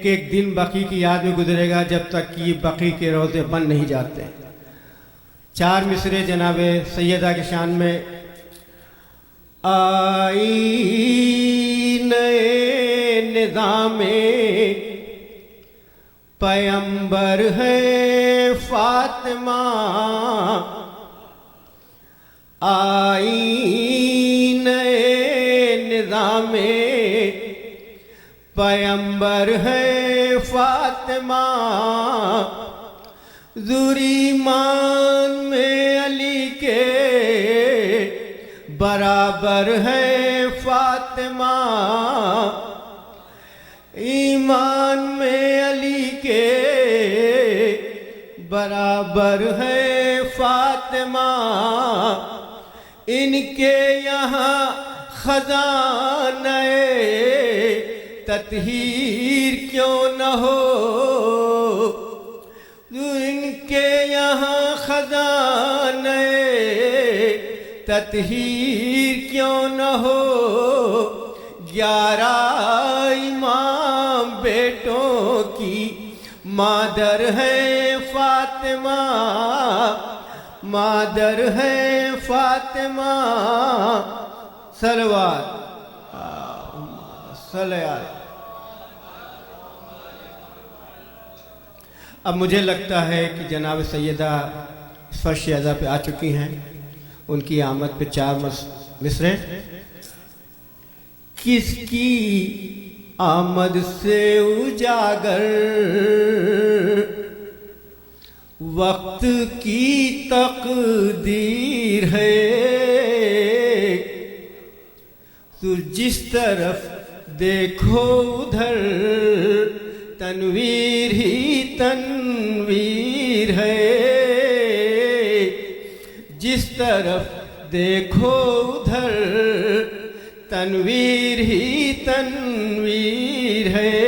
ایک دن بقی کی یاد میں گزرے گا جب تک کہ بقی کے روزے بند نہیں جاتے۔ 4 مصرے جناب سیدہ کے شان میں۔ آئی نئے نظام پیمبر ہے فاطمہ، آئی نئے نظام پیمبر ہے فاطمہ، ظہور ایمان میں علی کے برابر ہے فاطمہ، ایمان میں علی کے برابر ہے فاطمہ، ان کے یہاں خزانہ تطہیر کیوں نہ ہو، ان کے یہاں خزانہ تطہیر کیوں نہ ہو، 11 امام بیٹوں کی مادر ہے فاطمہ، مادر ہے فاطمہ، صلوات صلوات۔ اب مجھے لگتا ہے کہ جناب سیدہ فرش اعضا پہ آ چکی ہیں، ان کی آمد پہ 4 مصرے۔ کس کی آمد سے اجاگر وقت کی تقدیر ہے، تو جس طرف دیکھو ادھر تنویر ہی تنویر ہے، جس طرف دیکھو ادھر تنویر ہی تنویر ہے،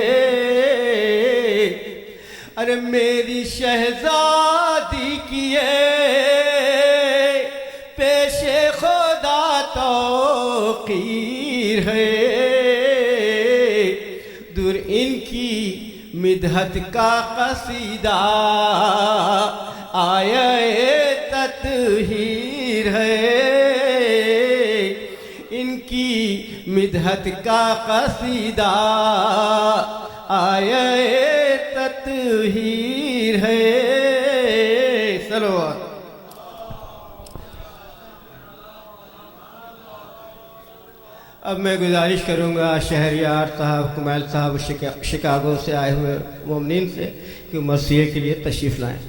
ارے میری شہزادی کیے پیش خدا توقیر ہے، دور ان کی مدحت کا قصیدہ آیے تطہیر ہے، ان کی مدحت کا قصیدہ آیے تطہیر ہے، صلوات۔ اب میں گزارش کروں گا شہریار صاحب، کمیل صاحب شکاگو سے آئے ہوئے مومنین سے کہ وہ مرثیے کے لیے تشریف لائیں۔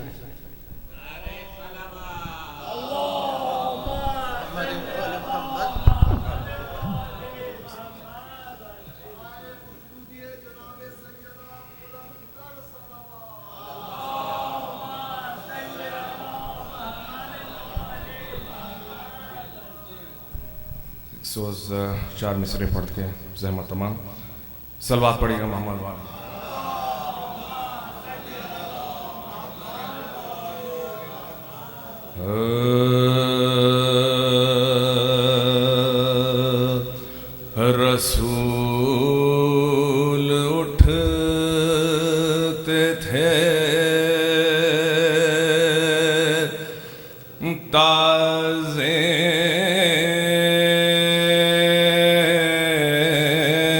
سوز 4 مصرے پڑھ کے زحمت تمام، صلوات پڑھے گا محمد والا۔ رسول اٹھتے تھے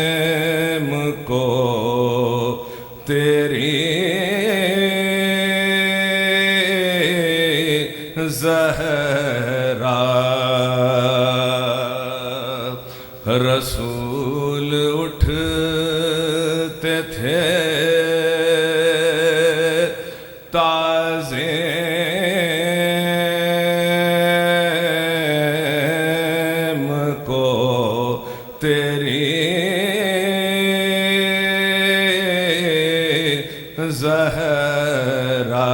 تعظیم کو تیری زہرا، رسول اٹھتے تھے تعظیم کو تیری زہرا،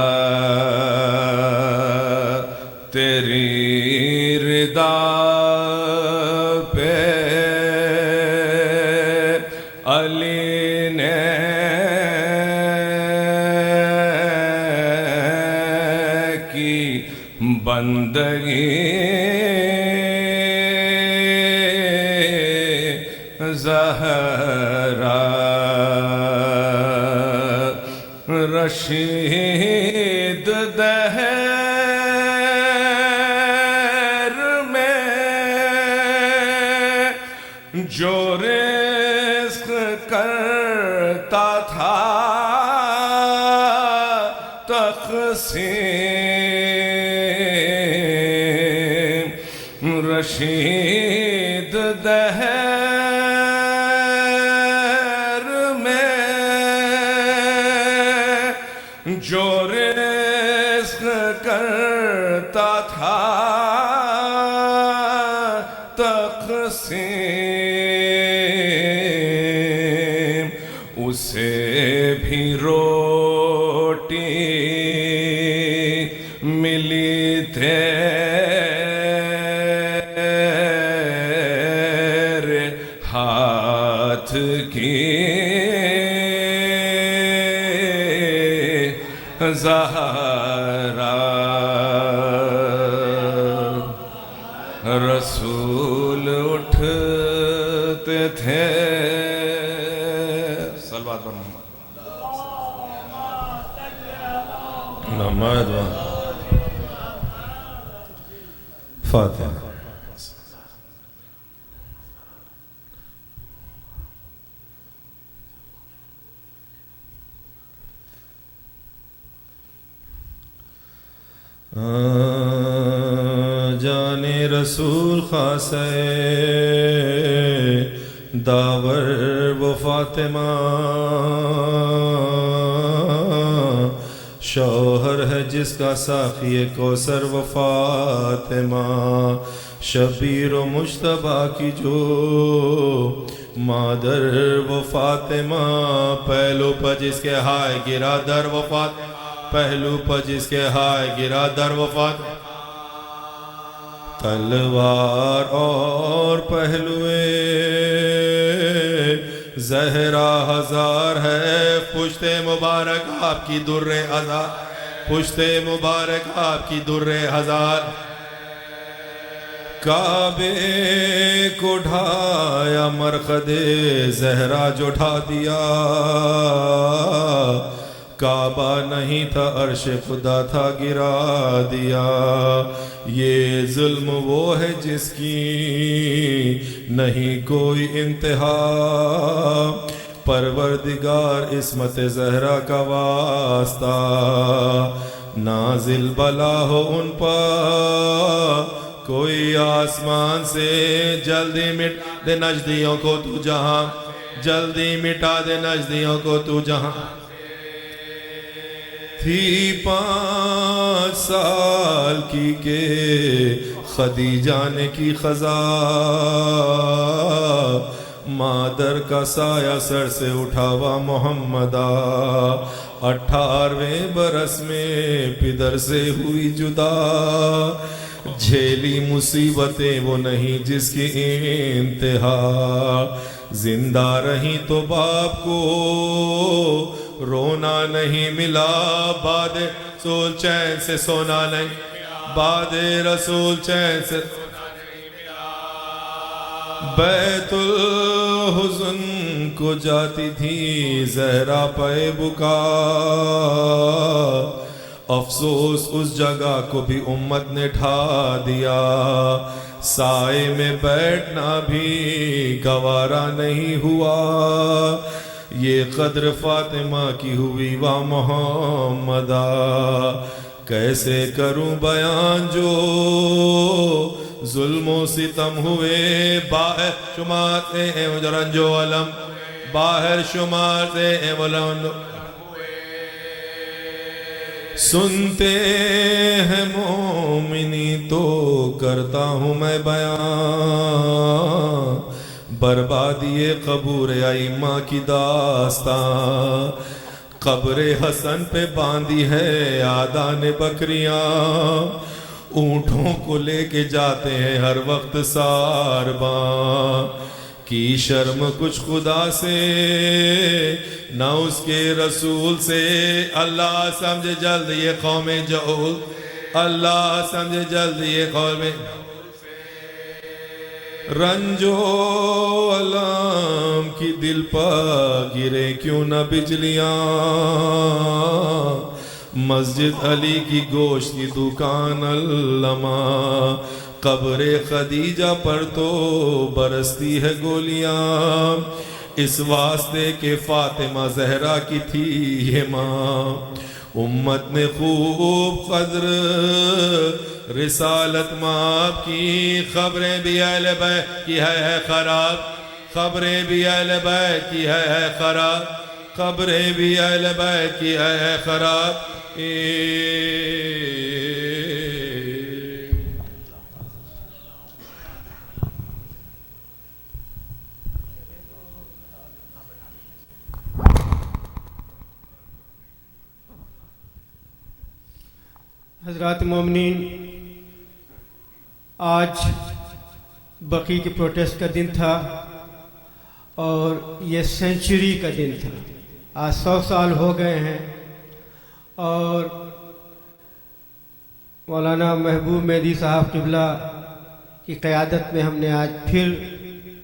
تیری رضا پہ علی نے کی بندگی، زہرا رشید دہر میں جو رزق کرتا تھا تقسیم، رشید دہر میں جو رزق کرتا تھا تقسیم، اسے بھی روٹی ملی تیرے ہاتھ کی زہرا، رسول اٹھتے تھے صلوات پر محمد فاتحہ۔ جان رسول خاصے داور و فاطمہ، شوہر ہے جس کا ساقی کوثر و فاطمہ، شبیر و مجتبیٰ کی جو مادر و فاطمہ، پہلو پر جس کے ہائے گرا در و فاطمہ، پہلو پر جس کے ہائے گرا در و فاطمہ، تلوار اور پہلوے زہرا ہزار ہے، پشت مبارک آپ کی در ہزار، پشت مبارک آپ کی در ہزار، کعبے کو ڈھایا مرقد زہرا جو ڈھا دیا، کعبہ نہیں تھا عرش خدا تھا گرا دیا، یہ ظلم وہ ہے جس کی نہیں کوئی انتہا، پروردگار عصمت زہرا کا واسطہ، نازل بلا ہو ان پر کوئی آسمان سے، جلدی مٹا دے نجدیوں کو تو جہاں، جلدی مٹا دے نجدیوں کو تو جہاں، تھی 5 سال کی کہ خدیجہ نے کی خزاں، مادر کا سایہ سر سے اٹھاوا محمدہ، 18ویں برس میں پدر سے ہوئی جدا، جھیلی مصیبتیں وہ نہیں جس کی انتہا، زندہ رہی تو باپ کو رونا نہیں ملا، بعد رسول چین سے سونا نہیں، بعد رسول چین سے بیت الحزن کو جاتی تھی زہرا پہ بکا، افسوس اس جگہ کو بھی امت نے ڈھا دیا، سائے میں بیٹھنا بھی گوارا نہیں ہوا، یہ قدر فاطمہ کی ہوئی وا محمدہ، کیسے کروں بیان جو ظلم و ستم ہوئے، باہر شمار سے رنج و علم، باہر شمار سے علم، سنتے ہیں مومنی تو کرتا ہوں میں بیان، بربادی قبور ائمہ کی داستان، قبر حسن پہ باندھی ہے آدان بکریاں، اونٹوں کو لے کے جاتے ہیں ہر وقت سارباں، کی شرم کچھ خدا سے نہ اس کے رسول سے، اللہ سمجھے جلد یہ قوم جہول، اللہ سمجھے جلد یہ قوم، رنجو علام کی دل پر گرے کیوں نہ بجلیاں مسجد علی کی گوشت کی دکان علما قبر خدیجہ پر تو برستی ہے گولیاں اس واسطے کہ فاطمہ زہرا کی تھی یہ ماں امت نے خوب قدر رسالت ماں کی خبریں بھی اہل بیت کی ہے خراب خبریں بھی اہل بیت کی ہے خراب خبریں بھی اہل بیت کی ہے خراب حضرات مومنین، آج بقی کے پروٹیسٹ کا دن تھا اور یہ سینچری کا دن تھا. آج 100 سال ہو گئے ہیں اور مولانا محبوب مہدی صاحب قبلہ کی قیادت میں ہم نے آج پھر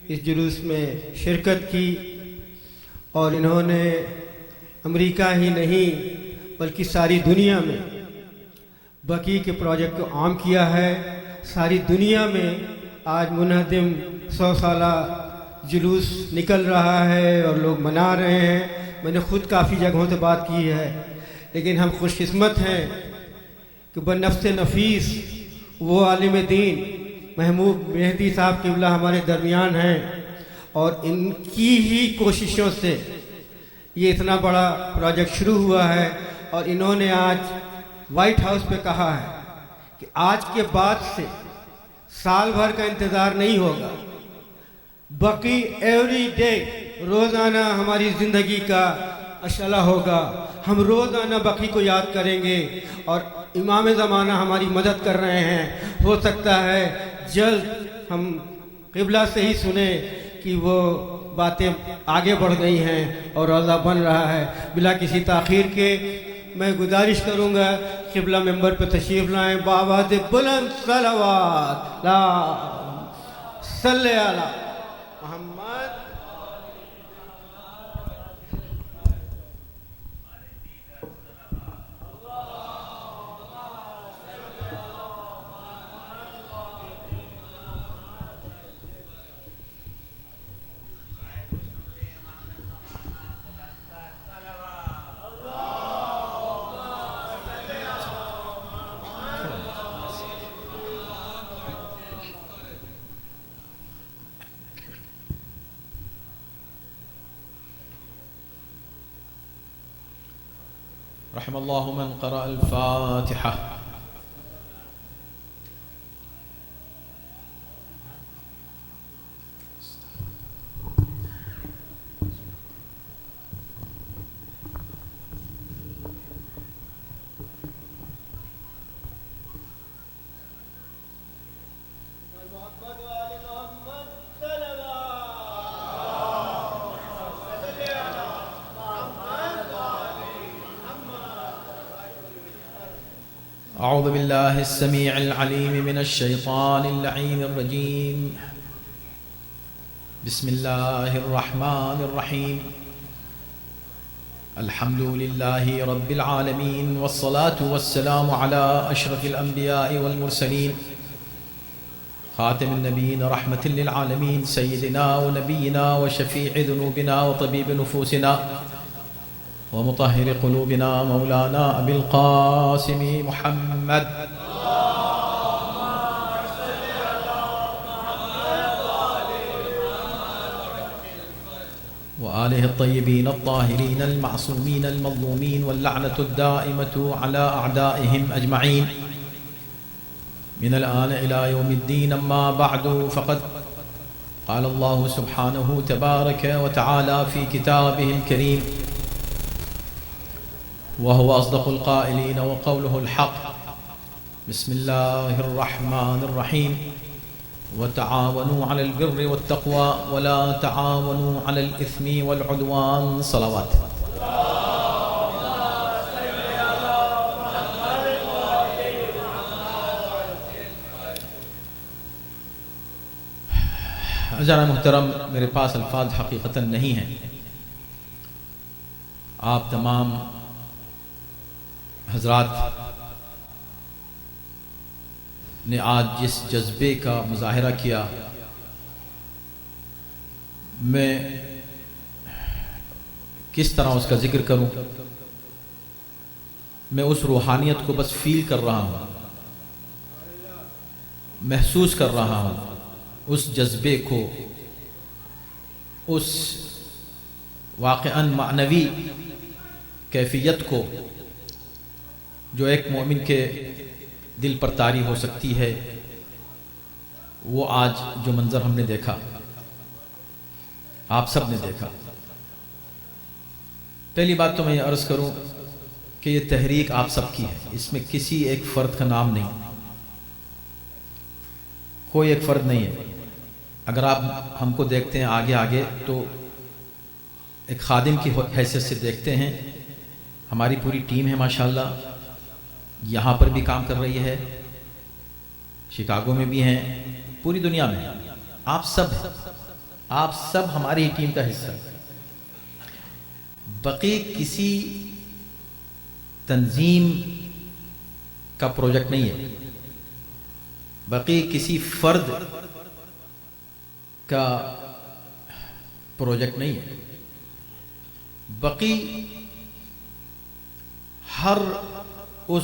اس جلوس میں شرکت کی اور انہوں نے امریکہ ہی نہیں بلکہ ساری دنیا میں بقی کے پروجیکٹ کو عام کیا ہے. ساری دنیا میں آج منہدم 100 سالہ جلوس نکل رہا ہے اور لوگ منا رہے ہیں. میں نے خود کافی جگہوں سے بات کی ہے لیکن ہم خوش قسمت ہیں کہ بنفس نفیس وہ عالم دین محبوب مہدی صاحب قبلہ ہمارے درمیان ہیں اور ان کی ہی کوششوں سے یہ اتنا بڑا پروجیکٹ شروع ہوا ہے. اور انہوں نے آج وائٹ ہاؤس پہ کہا ہے کہ آج کے بعد سے سال بھر کا انتظار نہیں ہوگا. بقی ایوری ڈے روزانہ ہماری زندگی کا اشعلہ ہوگا. ہم روزانہ بقی کو یاد کریں گے اور امام زمانہ ہماری مدد کر رہے ہیں. ہو سکتا ہے جلد ہم قبلہ سے ہی سنیں کہ وہ باتیں آگے بڑھ گئی ہیں اور روزہ بن رہا ہے. بلا کسی تاخیر کے میں گزارش کروں گا قبلہ ممبر پہ تشریف لائیں. بآواز بلند صلوات لا صلی علی محمد. رحم الله من قرأ الفاتحة. أعوذ بالله السميع العليم من الشيطان اللعين الرجيم. بسم الله الرحمن الرحيم. الحمد لله رب العالمين والصلاة والسلام على أشرف الأنبياء والمرسلين خاتم النبيين رحمة للعالمين سيدنا ونبينا وشفيع ذنوبنا وطبيب نفوسنا ومطهر قلوبنا مولانا أبي القاسم محمد وآله الطيبين الطاهرين المعصومين المظلومين واللعنة الدائمة على أعدائهم أجمعين من الآن إلى يوم الدين. أما بعد فقد قال الله سبحانه تبارك وتعالى في كتابه الكريم وهو أصدق القائلين وقوله الحق. بسم الله الرحمن الرحيم. وتعاونوا على البر والتقوى ولا تعاونوا على الإثم والعدوان. صلوات. حضرات محترم، میرے پاس الفاظ حقیقتاً نہیں ہیں. آپ تمام حضرات نے آج جس جذبے کا مظاہرہ کیا، میں کس طرح اس کا ذکر کروں. میں اس روحانیت کو بس فیل کر رہا ہوں، محسوس کر رہا ہوں، اس جذبے کو، اس واقعاً معنوی کیفیت کو جو ایک مومن کے دل پر طاری ہو سکتی ہے. وہ آج جو منظر ہم نے دیکھا، آپ سب نے دیکھا. پہلی بات تو میں یہ عرض کروں کہ یہ تحریک آپ سب کی ہے، اس میں کسی ایک فرد کا نام نہیں، کوئی ایک فرد نہیں ہے. اگر آپ ہم کو دیکھتے ہیں آگے آگے تو ایک خادم کی حیثیت سے دیکھتے ہیں. ہماری پوری ٹیم ہے ماشاءاللہ، یہاں پر بھی کام کر رہی ہے، شکاگو میں بھی ہیں، پوری دنیا میں. آپ سب ہماری ہی ٹیم کا حصہ. بقی کسی تنظیم کا پروجیکٹ نہیں ہے، بقی کسی فرد کا پروجیکٹ نہیں ہے. بقی ہر اس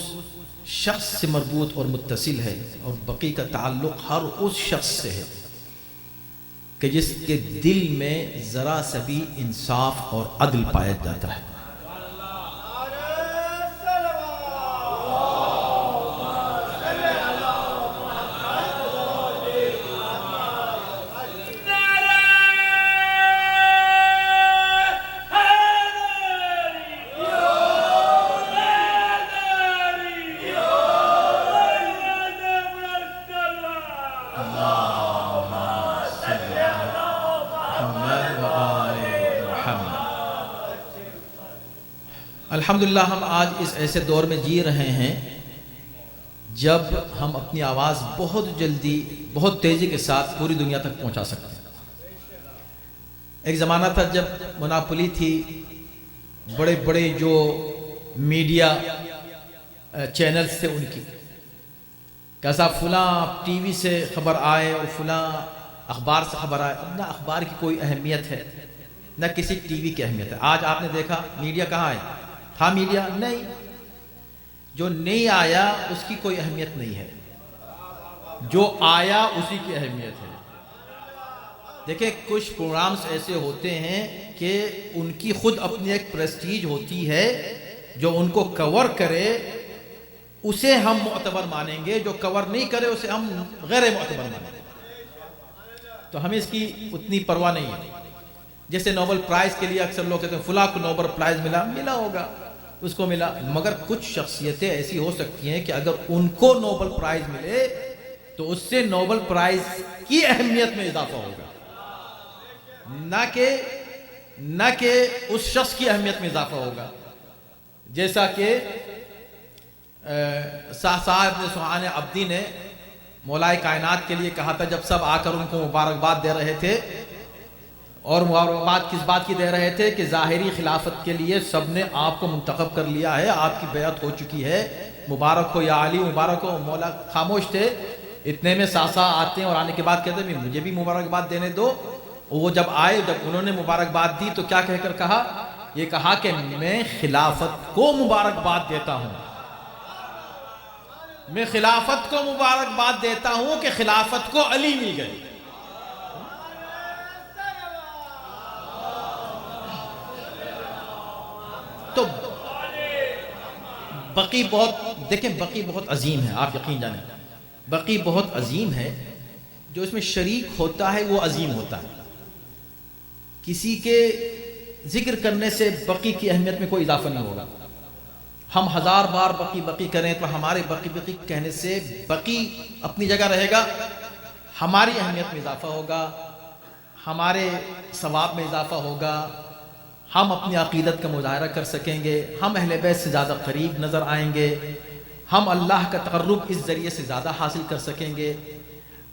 شخص سے مربوط اور متصل ہے، اور بقی کا تعلق ہر اس شخص سے ہے کہ جس کے دل میں ذرا سا بھی انصاف اور عدل پایا جاتا ہے. الحمدللہ ہم آج اس ایسے دور میں جی رہے ہیں جب ہم اپنی آواز بہت جلدی، بہت تیزی کے ساتھ پوری دنیا تک پہنچا سکتے ہیں. ایک زمانہ تھا جب مناپلی تھی، بڑے بڑے جو میڈیا چینلز تھے ان کی، کیسا فلاں ٹی وی سے خبر آئے اور فلاں اخبار سے خبر آئے. اب نہ اخبار کی کوئی اہمیت ہے، نہ کسی ٹی وی کی اہمیت ہے. آج آپ نے دیکھا میڈیا کہاں ہے؟ تھا میڈیا نہیں، جو نہیں آیا اس کی کوئی اہمیت نہیں ہے، جو آیا اسی کی اہمیت ہے. دیکھیں کچھ پروگرامز ایسے ہوتے ہیں کہ ان کی خود اپنی ایک پریسٹیج ہوتی ہے، جو ان کو کور کرے اسے ہم معتبر مانیں گے، جو کور نہیں کرے اسے ہم غیر معتبر مانیں گے. تو ہمیں اس کی اتنی پرواہ نہیں ہے. جیسے نوبل پرائز کے لیے اکثر لوگ کہتے ہیں فلاں کو نوبل پرائز ملا ہوگا، اس کو ملا، مگر کچھ شخصیتیں ایسی ہو سکتی ہیں کہ اگر ان کو نوبل پرائز ملے تو اس سے نوبل پرائز کی اہمیت میں اضافہ ہوگا، نہ کہ اس شخص کی اہمیت میں اضافہ ہوگا. جیسا کہ صاحب نے سبحان عبدی نے مولائے کائنات کے لیے کہا تھا، جب سب آ کر ان کو مبارکباد دے رہے تھے، اور مبارکباد کس بات کی دے رہے تھے کہ ظاہری خلافت کے لیے سب نے آپ کو منتخب کر لیا ہے، آپ کی بیعت ہو چکی ہے، مبارک ہو یا علی، مبارک ہو. مولا خاموش تھے. اتنے میں ساسا آتے ہیں اور آنے کے بعد کہتے ہیں مجھے بھی مبارکباد دینے دو. وہ جب آئے، جب انہوں نے مبارکباد دی تو کیا کہہ کر کہا؟ یہ کہا کہ میں خلافت کو مبارکباد دیتا ہوں، میں خلافت کو مبارکباد دیتا ہوں کہ خلافت کو علی مل گئی. تو بقی بہت، دیکھیں بقی بہت عظیم ہے، آپ یقین جانیں بقی بہت عظیم ہے. جو اس میں شریک ہوتا ہے وہ عظیم ہوتا ہے. کسی کے ذکر کرنے سے بقی کی اہمیت میں کوئی اضافہ نہیں ہوگا. ہم 1000 بار بقی بقی کریں تو ہمارے بقی بقی کہنے سے بقی اپنی جگہ رہے گا، ہماری اہمیت میں اضافہ ہوگا، ہمارے ثواب میں اضافہ ہوگا، ہم اپنی عقیدت کا مظاہرہ کر سکیں گے، ہم اہل بیت سے زیادہ قریب نظر آئیں گے، ہم اللہ کا تقرب اس ذریعے سے زیادہ حاصل کر سکیں گے.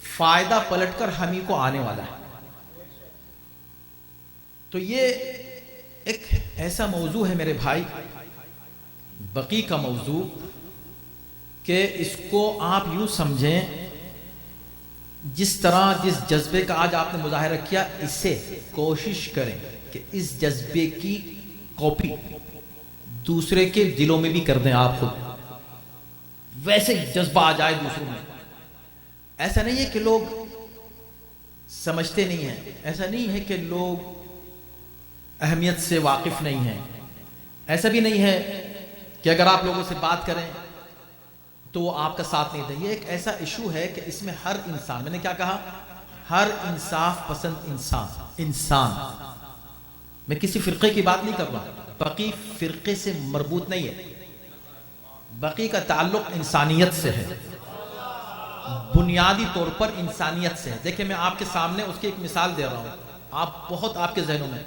فائدہ پلٹ کر ہم ہی کو آنے والا ہے. تو یہ ایک ایسا موضوع ہے میرے بھائی، بقی کا موضوع، کہ اس کو آپ یوں سمجھیں جس طرح جس جذبے کا آج آپ نے مظاہرہ کیا، اسے کوشش کریں کہ اس جذبے کی کاپی دوسرے کے دلوں میں بھی کر دیں آپ خود، ویسے جذبہ آ جائے دوسروں میں۔ ایسا نہیں ہے کہ لوگ سمجھتے نہیں ہیں، ایسا نہیں ہے کہ لوگ اہمیت سے واقف نہیں ہیں، ایسا بھی نہیں ہے کہ اگر آپ لوگوں سے بات کریں تو وہ آپ کا ساتھ نہیں دیں۔ یہ ایک ایسا ایشو ہے کہ اس میں ہر انسان، میں نے کیا کہا، ہر انصاف پسند انسان، میں کسی فرقے کی بات نہیں کر رہا، بقی فرقے سے مربوط نہیں ہے، بقی کا تعلق انسانیت سے ہے، بنیادی طور پر انسانیت سے ہے۔ دیکھیں میں آپ کے سامنے اس کی ایک مثال دے رہا ہوں، آپ کے ذہنوں میں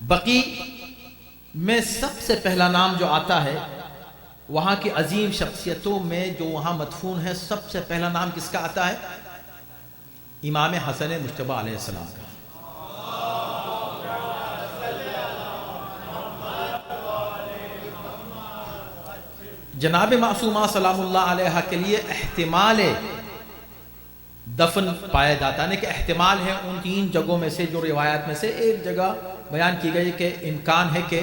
بقی میں سب سے پہلا نام جو آتا ہے وہاں کی عظیم شخصیتوں میں جو وہاں مدفون ہے، سب سے پہلا نام کس کا آتا ہے؟ امام حسن مجتبی علیہ السلام کا۔ جناب معصومہ سلام اللہ علیہ کے لیے احتمال دفن پایا جاتا ہے، کہ احتمال ہے ان 3 جگہوں میں سے جو روایات میں سے ایک جگہ بیان کی گئی کہ امکان ہے کہ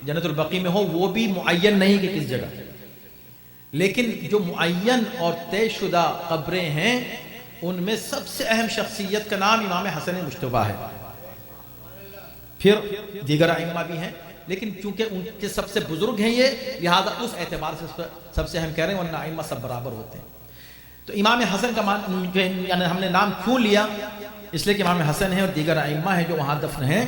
جنت البقیع میں ہو، وہ بھی معین نہیں کہ کس جگہ، لیکن جو معین اور طے شدہ قبریں ہیں ان میں سب سے اہم شخصیت کا نام امام حسن مجتبی ہے، پھر دیگر ائمہ بھی ہیں، لیکن چونکہ ان کے سب سے بزرگ ہیں یہ، لہذا اس اعتبار سے سب سے اہم کہہ رہے ہیں، ورنہ ائمہ سب برابر ہوتے ہیں۔ تو امام حسن کا یعنی ہم نے نام کیوں لیا؟ اس لیے کہ امام حسن ہیں اور دیگر ائمہ ہیں جو وہاں دفن ہیں،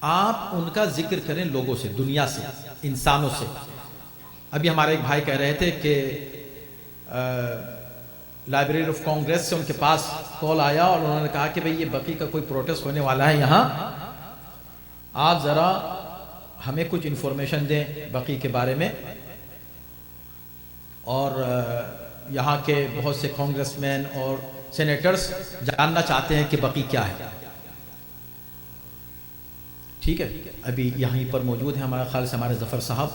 آپ ان کا ذکر کریں لوگوں سے، دنیا سے، انسانوں سے۔ ابھی ہمارے ایک بھائی کہہ رہے تھے کہ لائبریری آف کانگریس سے ان کے پاس کال آیا اور انہوں نے کہا کہ بھئی یہ بقی کا کوئی پروٹیسٹ ہونے والا ہے یہاں، آپ ذرا ہمیں کچھ انفارمیشن دیں بقی کے بارے میں، اور یہاں کے بہت سے کانگریس مین اور سینیٹرز جاننا چاہتے ہیں کہ بقی کیا ہے۔ ٹھیک ہے، ابھی یہیں پر موجود ہیں ہمارے خالص ہمارے ظفر صاحب،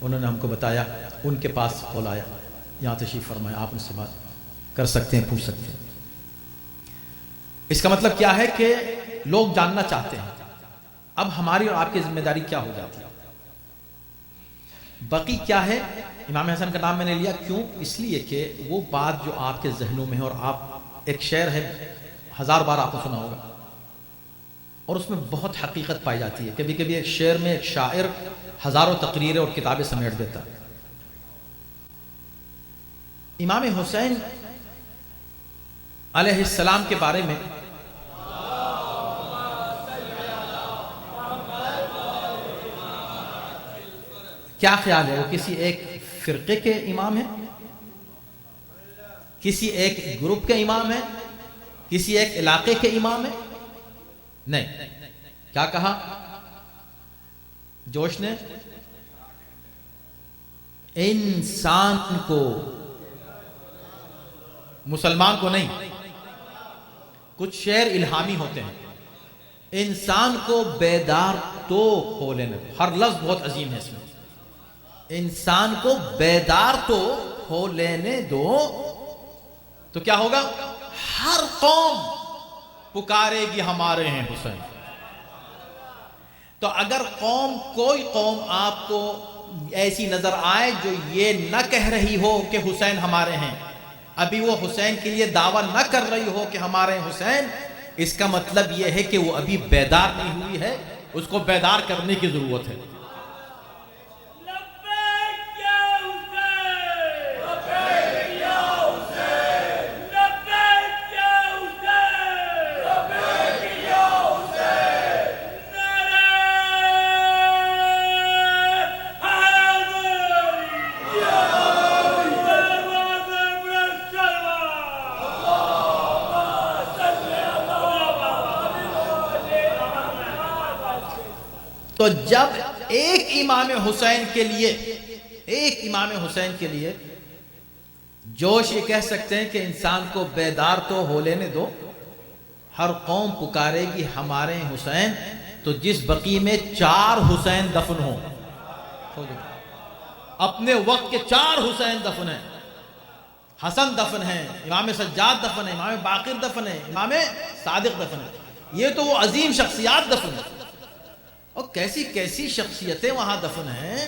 انہوں نے ہم کو بتایا، ان کے پاس کال آیا، یہاں تشریف فرمائے، آپ ان سے بات کر سکتے ہیں، پوچھ سکتے ہیں۔ اس کا مطلب کیا ہے کہ لوگ جاننا چاہتے ہیں۔ اب ہماری اور آپ کی ذمہ داری کیا ہو جاتی ہے؟ بقی کیا ہے؟ امام حسن کا نام میں نے لیا کیوں؟ اس لیے کہ وہ بات جو آپ کے ذہنوں میں ہے، اور آپ ایک شعر ہے 1000 بار آپ نے سنا ہوگا، اور اس میں بہت حقیقت پائی جاتی ہے۔ کبھی کبھی ایک شعر میں ایک شاعر ہزاروں تقریریں اور کتابیں سمیٹ دیتا ہے۔ امام حسین علیہ السلام کے بارے میں کیا خیال ہے؟ وہ کسی ایک فرقے کے امام ہیں، کسی ایک گروپ کے امام ہیں، کسی ایک علاقے کے امام ہیں؟ نہیں۔ کیا کہا جوش نے؟ انسان کو، مسلمان کو نہیں۔ کچھ شعر الہامی ہوتے ہیں، انسان کو بیدار تو ہو لینے دو، ہر لفظ بہت عظیم ہے اس میں، انسان کو بیدار تو ہو لینے دو، تو کیا ہوگا؟ ہر قوم پکارے گی ہمارے ہیں حسین۔ تو اگر کوئی قوم آپ کو ایسی نظر آئے جو یہ نہ کہہ رہی ہو کہ حسین ہمارے ہیں، ابھی وہ حسین کے لیے دعویٰ نہ کر رہی ہو کہ ہمارے حسین، اس کا مطلب یہ ہے کہ وہ ابھی بیدار نہیں ہوئی ہے، اس کو بیدار کرنے کی ضرورت ہے۔ تو جب ایک امام حسین کے لیے جوش یہ کہہ سکتے ہیں کہ انسان کو بیدار تو ہو لینے دو، ہر قوم پکارے گی ہمارے حسین، تو جس بقی میں 4 حسین دفن ہوں، اپنے وقت کے 4 حسین دفن ہیں، حسن دفن ہیں، امام سجاد دفن ہیں، امام باقر دفن ہیں، امام صادق دفن ہیں، یہ تو وہ عظیم شخصیات دفن ہیں۔ اور کیسی کیسی شخصیتیں وہاں دفن ہیں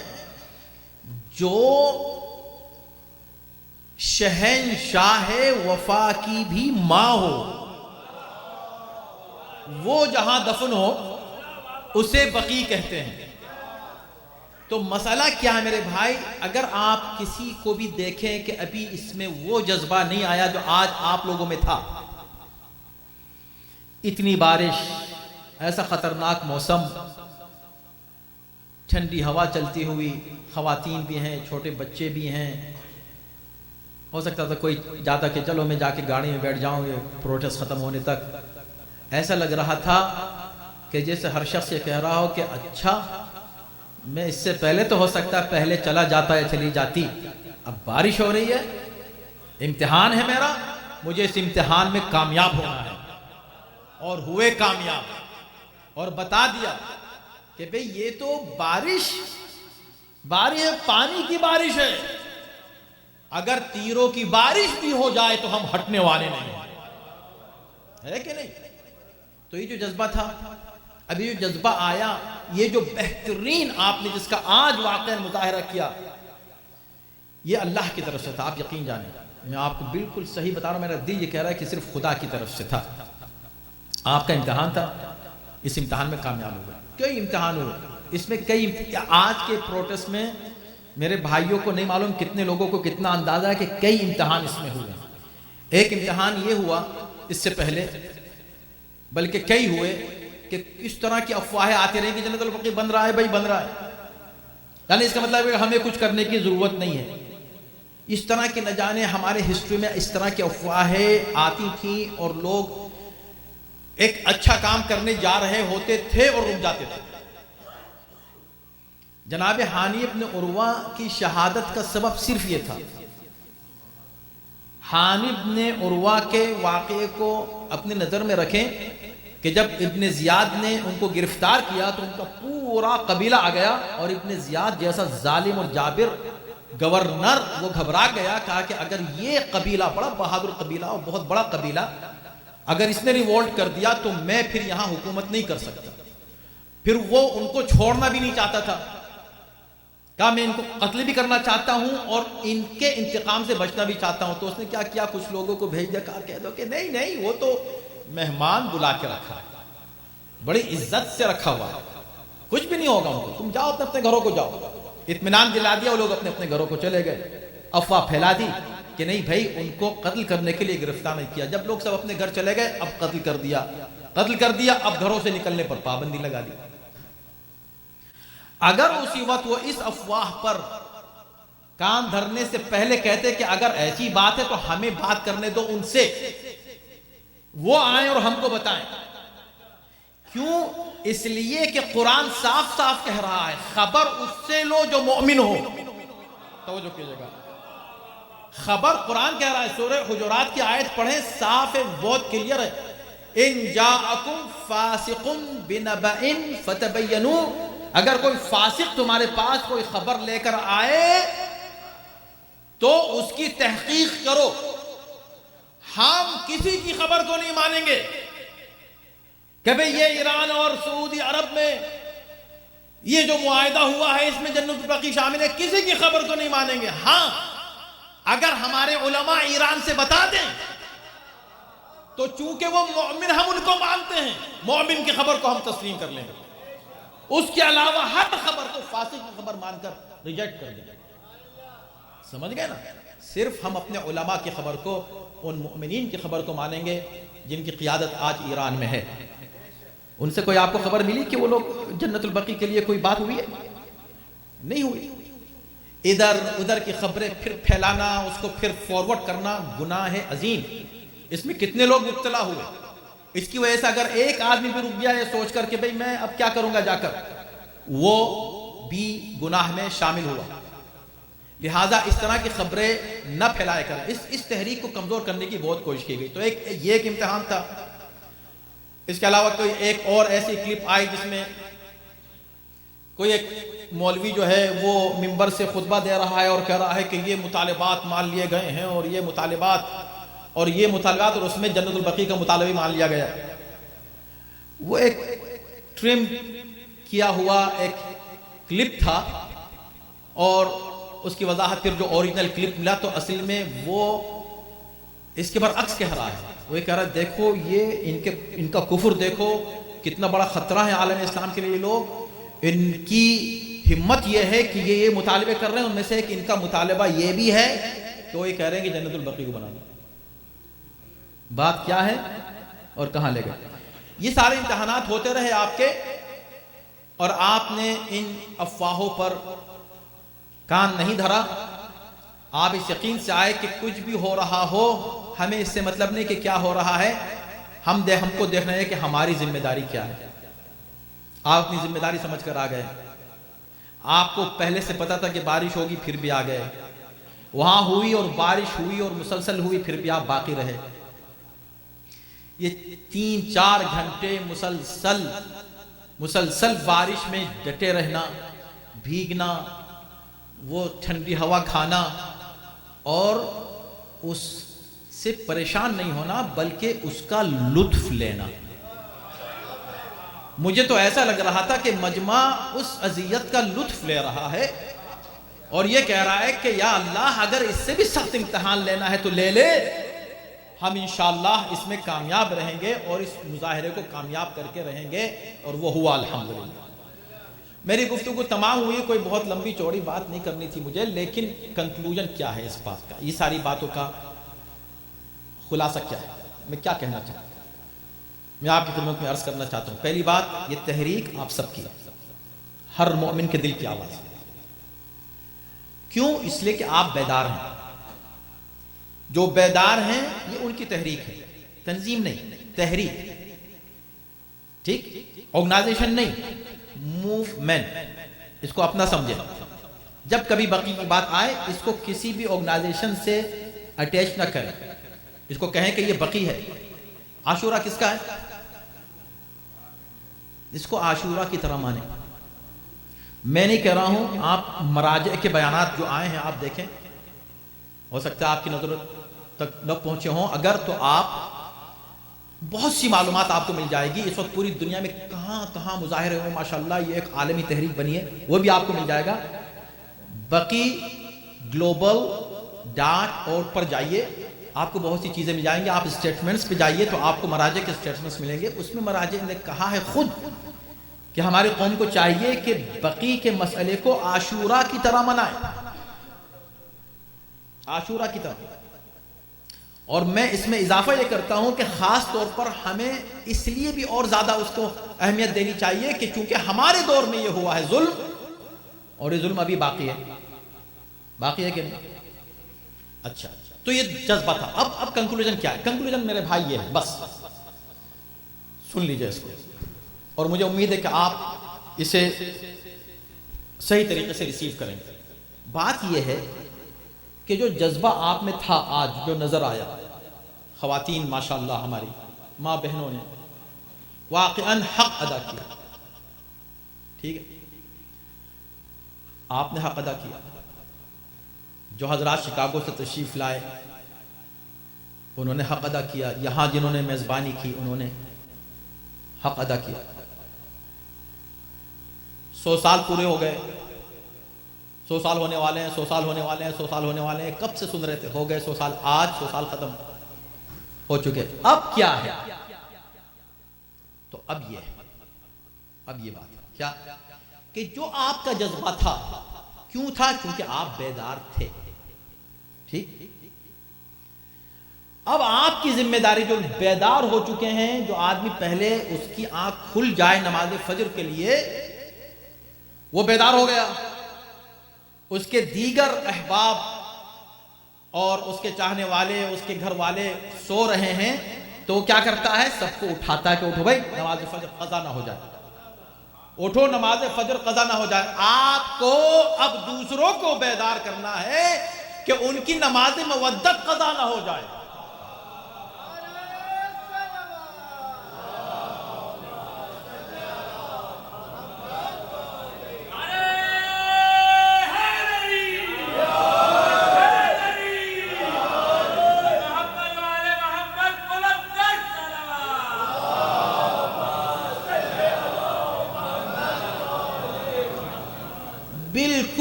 جو شہنشاہ وفا کی بھی ماں ہو، وہ جہاں دفن ہو اسے بقیع کہتے ہیں۔ تو مسئلہ کیا ہے میرے بھائی، اگر آپ کسی کو بھی دیکھیں کہ ابھی اس میں وہ جذبہ نہیں آیا جو آج آپ لوگوں میں تھا، اتنی بارش، ایسا خطرناک موسم، ٹھنڈی ہوا چلتی ہوئی، خواتین بھی ہیں، چھوٹے بچے بھی ہیں، ہو سکتا تھا کوئی جاتا کہ چلو میں جا کے گاڑی میں بیٹھ جاؤں یہ پروٹیسٹ ختم ہونے تک، ایسا لگ رہا تھا کہ جیسے ہر شخص یہ کہہ رہا ہو کہ اچھا میں اس سے پہلے تو ہو سکتا پہلے چلا جاتا ہے، چلی جاتی، اب بارش ہو رہی ہے، امتحان ہے میرا، مجھے اس امتحان میں کامیاب ہونا ہے، اور ہوئے کامیاب، اور بتا دیا کہ بھئی یہ تو بارش پانی کی بارش ہے، اگر تیروں کی بارش بھی ہو جائے تو ہم ہٹنے والے نہیں ہیں، ہے کہ نہیں؟ تو یہ جو جذبہ تھا، ابھی جو جذبہ آیا، یہ جو بہترین آپ نے جس کا آج واقعہ مظاہرہ کیا، یہ اللہ کی طرف سے تھا، آپ یقین جانیں، میں آپ کو بالکل صحیح بتا رہا ہوں، میرا دل یہ کہہ رہا ہے کہ صرف خدا کی طرف سے تھا۔ آپ کا امتحان تھا، اس امتحان میں کامیاب ہو گئے۔ کئی امتحان ہوئے اس میں، آج کے پروٹیسٹ میں میرے بھائیوں کو نہیں معلوم کتنے لوگوں کو کتنا اندازہ ہے کہ کئی امتحان اس میں ہوئے۔ ایک امتحان یہ ہوا اس سے پہلے، بلکہ کئی ہوئے، کہ اس طرح کی افواہیں آتی رہیں کہ جنت البقیع بن رہا ہے، بھائی بن رہا ہے، یعنی اس کا مطلب ہے کہ ہمیں کچھ کرنے کی ضرورت نہیں ہے۔ اس طرح کی نہ جانے ہمارے ہسٹری میں اس طرح کی افواہیں آتی تھیں، اور لوگ ایک اچھا کام کرنے جا رہے ہوتے تھے اور رک جاتے تھے۔ جناب ہانی ابن عروہ کی شہادت کا سبب صرف یہ تھا۔ ہانی ابن عروہ کے واقعے کو اپنی نظر میں رکھیں کہ جب ابن زیاد نے ان کو گرفتار کیا تو ان کا پورا قبیلہ آ گیا، اور ابن زیاد جیسا ظالم اور جابر گورنر وہ گھبرا گیا، کہا کہ اگر یہ قبیلہ، بڑا بہادر قبیلہ اور بہت بڑا قبیلہ، اگر اس نے ریوولٹ کر دیا تو میں پھر یہاں حکومت نہیں کر سکتا۔ پھر وہ ان کو چھوڑنا بھی نہیں چاہتا تھا، کہا میں ان کو قتل بھی کرنا چاہتا ہوں اور ان کے انتقام سے بچنا بھی چاہتا ہوں۔ تو اس نے کیا کیا، کچھ لوگوں کو بھیج دیا، کہا کہہ دو کہ نہیں نہیں، وہ تو مہمان بلا کے رکھا ہے، بڑی عزت سے رکھا ہوا ہے، کچھ بھی نہیں ہوگا ان کو، تم جاؤ اپنے اپنے گھروں کو جاؤ۔ اطمینان دلا دیا، وہ لوگ اپنے اپنے گھروں کو چلے گئے۔ افواہ پھیلا دی کہ نہیں بھائی ان کو قتل کرنے کے لیے گرفتار نہیں کیا۔ جب لوگ سب اپنے گھر چلے گئے، اب قتل کر دیا، اب گھروں سے نکلنے پر پابندی لگا دی۔ اگر اسی وقت وہ اس افواہ پر کان دھرنے سے پہلے کہتے کہ اگر ایسی بات ہے تو ہمیں بات کرنے دو ان سے، وہ آئیں اور ہم کو بتائیں۔ کیوں؟ اس لیے کہ قرآن صاف صاف کہہ رہا ہے، خبر اس سے لو جو مومن ہو۔ توجہ کیجئے گا، خبر قرآن کہہ رہا ہے، سورہ حجرات کی آیت پڑھیں، صاف ہے، بہت کلیئر ہے، ان جاءکم فاسق بنبأ فتبینوا، اگر کوئی فاسق تمہارے پاس کوئی خبر لے کر آئے تو اس کی تحقیق کرو۔ ہم کسی کی خبر کو نہیں مانیں گے کہ بھئی یہ ایران اور سعودی عرب میں یہ جو معاہدہ ہوا ہے اس میں جنت البقیع شامل ہے، کسی کی خبر کو نہیں مانیں گے۔ ہاں اگر ہمارے علماء ایران سے بتا دیں تو چونکہ وہ مومن ہم ان کو مانتے ہیں، مومن کی خبر کو ہم تسلیم کر لیں گے، اس کے علاوہ ہر خبر کو فاسق کی خبر مان کر ریجیکٹ کر دیں گے۔ سمجھ گئے نا؟ صرف ہم اپنے علماء کی خبر کو، ان مؤمنین کی خبر کو مانیں گے جن کی قیادت آج ایران میں ہے۔ ان سے کوئی آپ کو خبر ملی کہ وہ لوگ جنت البقیع کے لیے کوئی بات ہوئی ہے؟ نہیں ہوئی۔ ادھر ادھر کی خبریں پھر پھیلانا، اس کو پھر فارورڈ کرنا گناہ عظیم، اس میں کتنے لوگ مبتلا ہوئے۔ اس کی وجہ سے اگر ایک آدمی بھی رک گیا ہے سوچ کر کہ بھئی میں اب کیا کروں گا جا کر، وہ بھی گناہ میں شامل ہوا۔ لہٰذا اس طرح کی خبریں نہ پھیلائے کر، اس تحریک کو کمزور کرنے کی بہت کوشش کی گئی۔ تو یہ ایک امتحان تھا۔ اس کے علاوہ کوئی ایک اور ایسی کلپ آئی جس میں کوئی ایک مولوی جو ہے وہ ممبر سے خطبہ دے رہا ہے اور کہہ رہا ہے کہ یہ مطالبات مان لیے گئے ہیں اور یہ مطالبات اور اس میں جنت البقیع کا مطالبہ بھی مان لیا گیا. وہ ایک ٹرم کیا ہوا ایک کلپ تھا اور اس کی وضاحت پھر جو اوریجنل کلپ ملا تو اصل میں وہ اس کے برعکس کہہ رہا ہے. وہ یہ کہہ رہا ہے دیکھو یہ ان کا کفر دیکھو کتنا بڑا خطرہ ہے عالم اسلام کے لیے. لوگ ان کی ہمت یہ ہے کہ یہ مطالبے کر رہے ہیں, ان میں سے ایک ان کا مطالبہ یہ بھی ہے کہ وہ یہ کہہ رہے ہیں کہ جنت البقیع کو بنا دو. بات کیا ہے اور کہاں لے گئے؟ یہ سارے امتحانات ہوتے رہے آپ کے اور آپ نے ان افواہوں پر کان نہیں دھرا. آپ اس یقین سے آئے کہ کچھ بھی ہو رہا ہو ہمیں اس سے مطلب نہیں کہ کیا ہو رہا ہے, ہم کو دیکھنا ہے کہ ہماری ذمہ داری کیا ہے. آپ اپنی ذمہ داری سمجھ کر آ گئے. آپ کو پہلے سے پتا تھا کہ بارش ہوگی پھر بھی آ گئے. وہاں ہوئی اور بارش ہوئی اور مسلسل ہوئی پھر بھی آپ باقی رہے. یہ 3-4 گھنٹے مسلسل بارش میں ڈٹے رہنا, بھیگنا, وہ ٹھنڈی ہوا کھانا اور اس سے پریشان نہیں ہونا بلکہ اس کا لطف لینا. مجھے تو ایسا لگ رہا تھا کہ مجمع اس اذیت کا لطف لے رہا ہے اور یہ کہہ رہا ہے کہ یا اللہ اگر اس سے بھی سخت امتحان لینا ہے تو لے لے, ہم انشاءاللہ اس میں کامیاب رہیں گے اور اس مظاہرے کو کامیاب کر کے رہیں گے. اور وہ ہوا الحمدللہ. میری گفتگو تمام ہوئی, کوئی بہت لمبی چوڑی بات نہیں کرنی تھی مجھے, لیکن کنکلوژن کیا ہے اس بات کا, یہ ساری باتوں کا خلاصہ کیا ہے, میں کیا کہنا چاہتا ہوں, میں آپ کی خدمت میں عرض کرنا چاہتا ہوں. پہلی بات, یہ تحریک آپ سب کی, ہر مومن کے دل کی آواز ہے. کیوں؟ اس لیے کہ آپ بیدار ہیں. جو بیدار ہیں یہ ان کی تحریک ہے, تنظیم نہیں, تحریک. ٹھیک, آرگنائزیشن نہیں, موومنٹ. اس کو اپنا سمجھیں. جب کبھی بقی کی بات آئے اس کو کسی بھی آرگنائزیشن سے اٹیچ نہ کریں, اس کو کہیں کہ یہ بقی ہے. عاشورہ کس کا ہے؟ اس کو عاشورہ کی طرح مانیں. میں نہیں کہہ رہا ہوں, آپ مراجع کے بیانات جو آئے ہیں آپ دیکھیں, ہو سکتا ہے آپ کی نظر تک نہ پہنچے ہوں, اگر تو آپ بہت سی معلومات آپ کو مل جائے گی. اس وقت پوری دنیا میں کہاں کہاں مظاہرے ہوئے ماشاءاللہ, یہ ایک عالمی تحریک بنی ہے, وہ بھی آپ کو مل جائے گا. بقی گلوبل .org پر جائیے, آپ کو بہت سی چیزیں مل جائیں گی. آپ اسٹیٹمنٹس پہ جائیے تو آپ کو مراجع کے اسٹیٹمنٹس ملیں گے. اس میں مراجع نے کہا ہے خود کہ ہماری قوم کو چاہیے کہ بقی کے مسئلے کو عاشورہ کی طرح منائیں, عاشورہ کی طرح. اور میں اس میں اضافہ یہ کرتا ہوں کہ خاص طور پر ہمیں اس لیے بھی اور زیادہ اس کو اہمیت دینی چاہیے کہ چونکہ ہمارے دور میں یہ ہوا ہے ظلم, اور یہ ظلم ابھی باقی ہے. باقی ہے کہ نہیں؟ اچھا, تو یہ جذبہ تھا. اب کنکلوژن کیا ہے؟ کنکلوژن میرے بھائی یہ ہے, بس سن لیجئے اس کو, اور مجھے امید ہے کہ آپ اسے صحیح طریقے سے ریسیو کریں گے. بات یہ ہے کہ جو جذبہ آپ میں تھا آج جو نظر آیا, خواتین ماشاءاللہ ہماری ماں بہنوں نے واقعاً حق ادا کیا. ٹھیک ہے, آپ نے حق ادا کیا. جو حضرات شکاگو سے تشریف لائے انہوں نے حق ادا کیا. یہاں جنہوں نے میزبانی کی انہوں نے حق ادا کیا. 100 سال پورے ہو گئے, 100 سال ہونے والے ہیں, 100 سال ہونے والے ہیں, 100 سال ہونے والے ہیں. کب سے سن رہے تھے؟ ہو گئے 100 سال. آج 100 سال ختم ہو چکے. اب کیا ہے؟ تو اب یہ بات ہے کیا کہ جو آپ کا جذبہ تھا, کیوں تھا؟ کیونکہ آپ بیدار تھے. ٹھیک, اب آپ کی ذمہ داری, جو بیدار ہو چکے ہیں, جو آدمی پہلے اس کی آنکھ کھل جائے نماز فجر کے لیے, وہ بیدار ہو گیا. اس کے دیگر احباب اور اس کے چاہنے والے, اس کے گھر والے سو رہے ہیں, تو وہ کیا کرتا ہے؟ سب کو اٹھاتا ہے کہ اٹھو بھائی, نماز فجر قضا نہ ہو جائے, اٹھو نماز فجر قضا نہ ہو جائے. آپ کو اب دوسروں کو بیدار کرنا ہے کہ ان کی نماز مودت قضا نہ ہو جائے.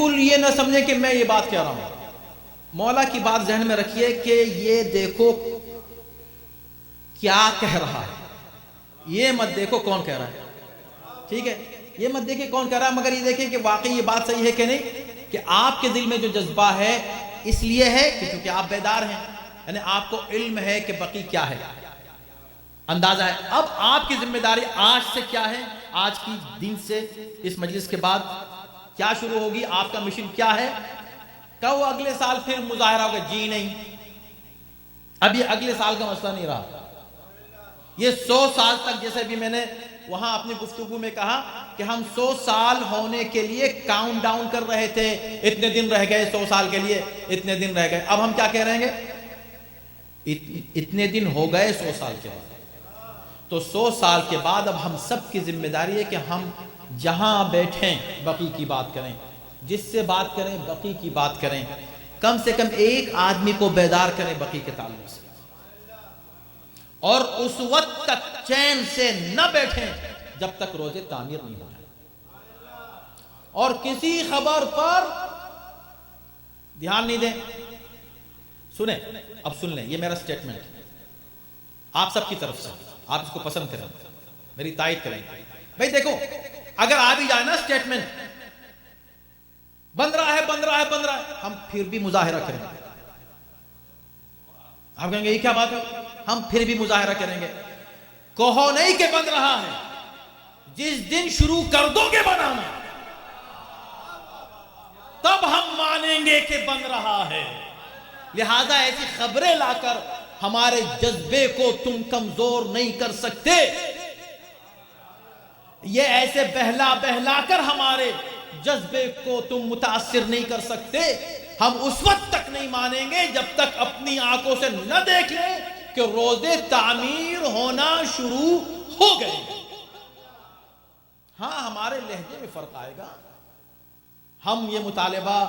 بالکل یہ نہ سمجھیں کہ میں یہ بات کہہ رہا ہوں. مولا کی بات ذہن میں رکھیے کہ یہ دیکھو کیا کہہ رہا ہے, یہ مت دیکھو کون کہہ رہا ہے. ٹھیک ہے, یہ مت دیکھیں کون کہہ رہا ہے, مگر یہ دیکھیں کہ واقعی یہ بات صحیح ہے کہ نہیں, کہ آپ کے دل میں جو جذبہ ہے اس لیے ہے کہ چونکہ آپ بیدار ہیں, یعنی آپ کو علم ہے کہ بقی کیا ہے, اندازہ ہے. اب آپ کی ذمہ داری آج سے کیا ہے, آج کی دن سے اس مجلس کے بعد کیا شروع ہوگی, آپ کا مشن کیا ہے. کہ وہ اگلے سال پھر مظاہرہ ہوگا, جی نہیں, اب یہ اگلے سال کا مسئلہ نہیں رہا, یہ 100 سال تک, جیسے بھی میں نے وہاں اپنی گفتگو میں کہا کہ ہم 100 سال ہونے کے لیے کاؤنٹ ڈاؤن کر رہے تھے, اتنے دن رہ گئے 100 سال کے لیے, اتنے دن رہ گئے. اب ہم کیا کہہ رہے ہیں, اتنے دن ہو گئے 100 سال کے بعد. تو 100 سال کے بعد اب ہم سب کی ذمہ داری ہے کہ ہم جہاں بیٹھیں بقی کی بات کریں, جس سے بات کریں بقی کی بات کریں, کم سے کم ایک آدمی کو بیدار کریں بقی کے تعلق سے, اور اس وقت تک چین سے نہ بیٹھیں جب تک روزے تعمیر نہیں ہو جائیں. اور کسی خبر پر دھیان نہیں دیں. سنیں, اب سن لیں, یہ میرا سٹیٹمنٹ آپ سب کی طرف سے, آپ اس کو پسند کریں, میری تائید کریں. بھائی دیکھو, اگر آ بھی جائے نا سٹیٹمنٹ بن رہا ہے, ہم پھر بھی مظاہرہ کریں گے. آپ کہیں گے یہ کیا بات ہے, ہم پھر بھی مظاہرہ کریں گے. کہو نہیں کہ بن رہا ہے, جس دن شروع کر دو گے بنانا تب ہم مانیں گے کہ بن رہا ہے. لہذا ایسی خبریں لا کر ہمارے جذبے کو تم کمزور نہیں کر سکتے, یہ ایسے بہلا کر ہمارے جذبے کو تم متاثر نہیں کر سکتے. ہم اس وقت تک نہیں مانیں گے جب تک اپنی آنکھوں سے نہ دیکھ لیں کہ روزے تعمیر ہونا شروع ہو گئے. ہاں, ہمارے لہجے میں فرق آئے گا, ہم یہ مطالبہ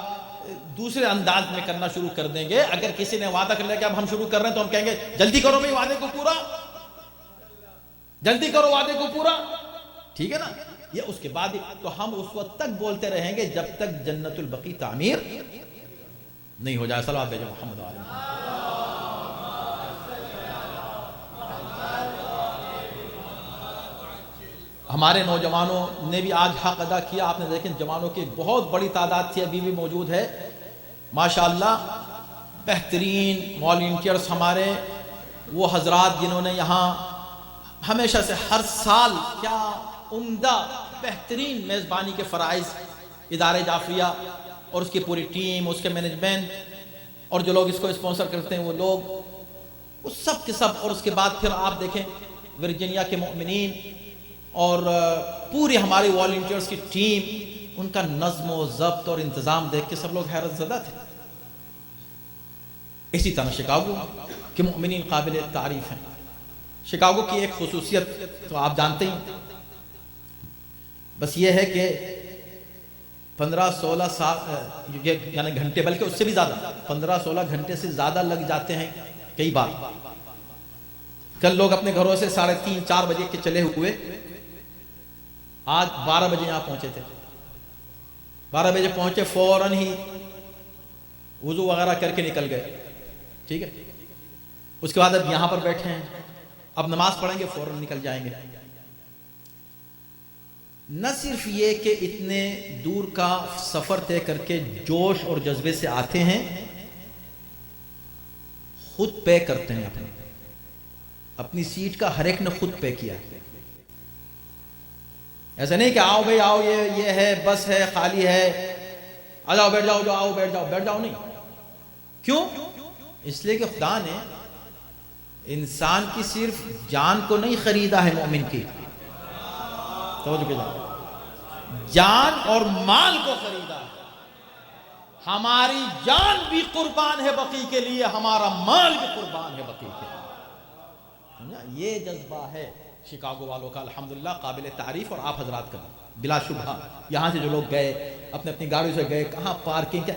دوسرے انداز میں کرنا شروع کر دیں گے. اگر کسی نے وعدہ کر لیا کہ اب ہم شروع کر رہے ہیں تو ہم کہیں گے جلدی کرو بھائی وعدے کو پورا, جلدی کرو وعدے کو پورا. ٹھیک ہے نا, یہ اس کے بعد تو ہم اس وقت تک بولتے رہیں گے جب تک جنت البقیع تعمیر نہیں ہو جائے. صلوات بھیجو محمد علیہ وسلم. ہمارے نوجوانوں نے بھی آج حق ادا کیا. آپ نے دیکھیں جوانوں کی بہت بڑی تعداد تھی, ابھی بھی موجود ہے ماشاءاللہ. بہترین والنٹیئرز ہمارے, وہ حضرات جنہوں نے یہاں ہمیشہ سے ہر سال کیا عمدہ بہترین میزبانی کے فرائض, ادارے جعفریہ اور اس کی پوری ٹیم, اس کے مینجمنٹ اور جو لوگ اس کو اسپانسر کرتے ہیں وہ لوگ, وہ سب کے سب. اور اس کے بعد پھر آپ دیکھیں ورجینیا کے مؤمنین اور پوری ہماری والنٹیئرز کی ٹیم, ان کا نظم و ضبط اور انتظام دیکھ کے سب لوگ حیرت زدہ تھے. اسی طرح شکاگو کے مؤمنین قابل تعریف ہیں. شکاگو کی ایک خصوصیت تو آپ جانتے ہیں, بس یہ ہے کہ 15-16 سال یعنی گھنٹے, بلکہ اس سے بھی زیادہ 15-16 گھنٹے سے زیادہ لگ جاتے ہیں کئی بار. کل لوگ اپنے گھروں سے 3:30-4 بجے کے چلے ہوئے, آج 12 بجے یہاں پہنچے تھے. 12 بجے پہنچے, فوراً ہی وضو وغیرہ کر کے نکل گئے. ٹھیک ہے, اس کے بعد اب یہاں پر بیٹھے ہیں, اب نماز پڑھیں گے, فوراً نکل جائیں گے. نہ صرف یہ کہ اتنے دور کا سفر طے کر کے جوش اور جذبے سے آتے ہیں, خود پے کرتے ہیں, اپنی سیٹ کا ہر ایک نے خود پے کیا. ایسا نہیں کہ آؤ بھائی آؤ, یہ ہے, بس ہے, خالی ہے, آ جاؤ بیٹھ جاؤ, آؤ بیٹھ جاؤ, نہیں. کیوں؟ اس لیے کہ خدا نے انسان کی صرف جان کو نہیں خریدا ہے, مومن کی توجہ کے جائے, جان اور مال کو خریدا ہے. ہماری جان بھی قربان ہے بقی کے لیے, ہمارا مال بھی قربان ہے بقی کے لیے. یہ جذبہ ہے شکاگو والوں کا, الحمدللہ قابل تعریف. اور آپ حضرات کا بلا شبہ یہاں سے جو لوگ گئے, اپنی گاڑیوں سے گئے, کہاں پارکنگ کیا.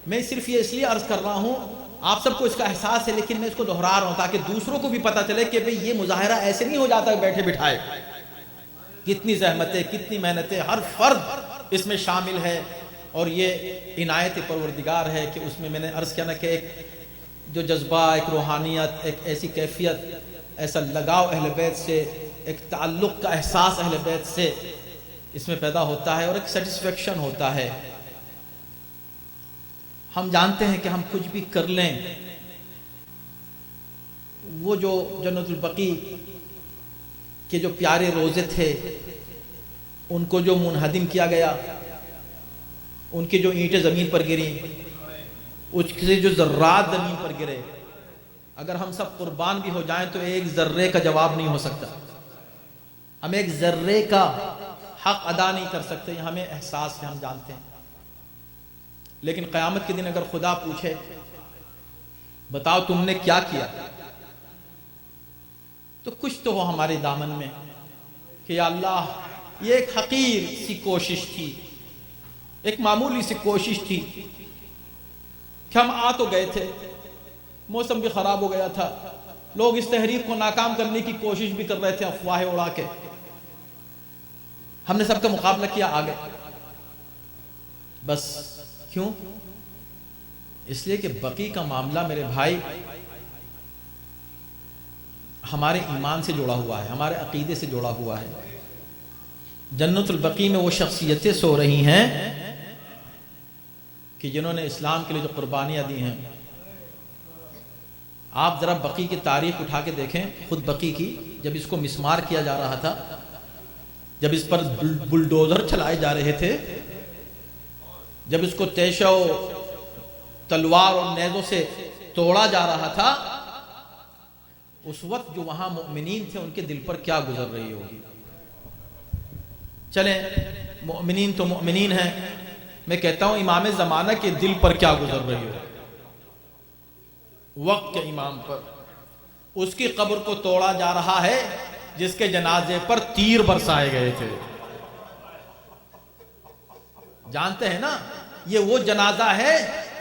میں صرف یہ اس لیے عرض کر رہا ہوں, آپ سب کو اس کا احساس ہے, لیکن میں اس کو دہرا رہا ہوں تاکہ دوسروں کو بھی پتہ چلے کہ بھئی یہ مظاہرہ ایسے نہیں ہو جاتا بیٹھے بٹھائے. کتنی زحمتیں, کتنی محنتیں, ہر فرد اس میں شامل ہے. اور یہ عنایت پروردگار ہے کہ اس میں نے عرض کیا نا کہ ایک جو جذبہ، ایک روحانیت، ایک ایسی کیفیت، ایسا لگاؤ اہل بیت سے، ایک تعلق کا احساس اہل بیت سے اس میں پیدا ہوتا ہے، اور ایک سیٹسفیکشن ہوتا ہے۔ ہم جانتے ہیں کہ ہم کچھ بھی کر لیں، وہ جو جنت البقیع کے جو پیارے روزے تھے ان کو جو منہدم کیا گیا، ان کی جو اینٹیں زمین پر گریں، اس کے جو ذرات زمین پر گرے، اگر ہم سب قربان بھی ہو جائیں تو ایک ذرے کا جواب نہیں ہو سکتا، ہم ایک ذرے کا حق ادا نہیں کر سکتے، یہ ہمیں احساس ہے، ہم جانتے ہیں۔ لیکن قیامت کے دن اگر خدا پوچھے بتاؤ تم نے کیا کیا، تو کچھ تو ہو ہمارے دامن میں کہ یا اللہ یہ ایک حقیر سی کوشش تھی، ایک معمولی سی کوشش تھی کہ ہم آ تو گئے تھے، موسم بھی خراب ہو گیا تھا، لوگ اس تحریک کو ناکام کرنے کی کوشش بھی کر رہے تھے افواہیں اڑا کے، ہم نے سب کا مقابلہ کیا، آ گئے، بس کیوں؟ اس لیے کہ بقی کا معاملہ میرے بھائی ہمارے ایمان سے جڑا ہوا ہے، ہمارے عقیدے سے جڑا ہوا ہے۔ جنت البقیع میں وہ شخصیتیں سو رہی ہیں کہ جنہوں نے اسلام کے لیے جو قربانیاں دی ہیں۔ آپ ذرا بقیع کی تاریخ اٹھا کے دیکھیں، خود بقیع کی، جب اس کو مسمار کیا جا رہا تھا، جب اس پر بلڈوزر چلائے جا رہے تھے، جب اس کو تیشہ و تلوار اور نیزوں سے توڑا جا رہا تھا، اس وقت جو وہاں مؤمنین تھے ان کے دل پر کیا گزر رہی ہوگی۔ چلیں مؤمنین تو مؤمنین ہیں، میں کہتا ہوں امام زمانہ کے دل پر کیا گزر رہی ہو، وقت کے امام پر۔ اس کی قبر کو توڑا جا رہا ہے جس کے جنازے پر تیر برسائے گئے تھے۔ جانتے ہیں نا یہ وہ جنازہ ہے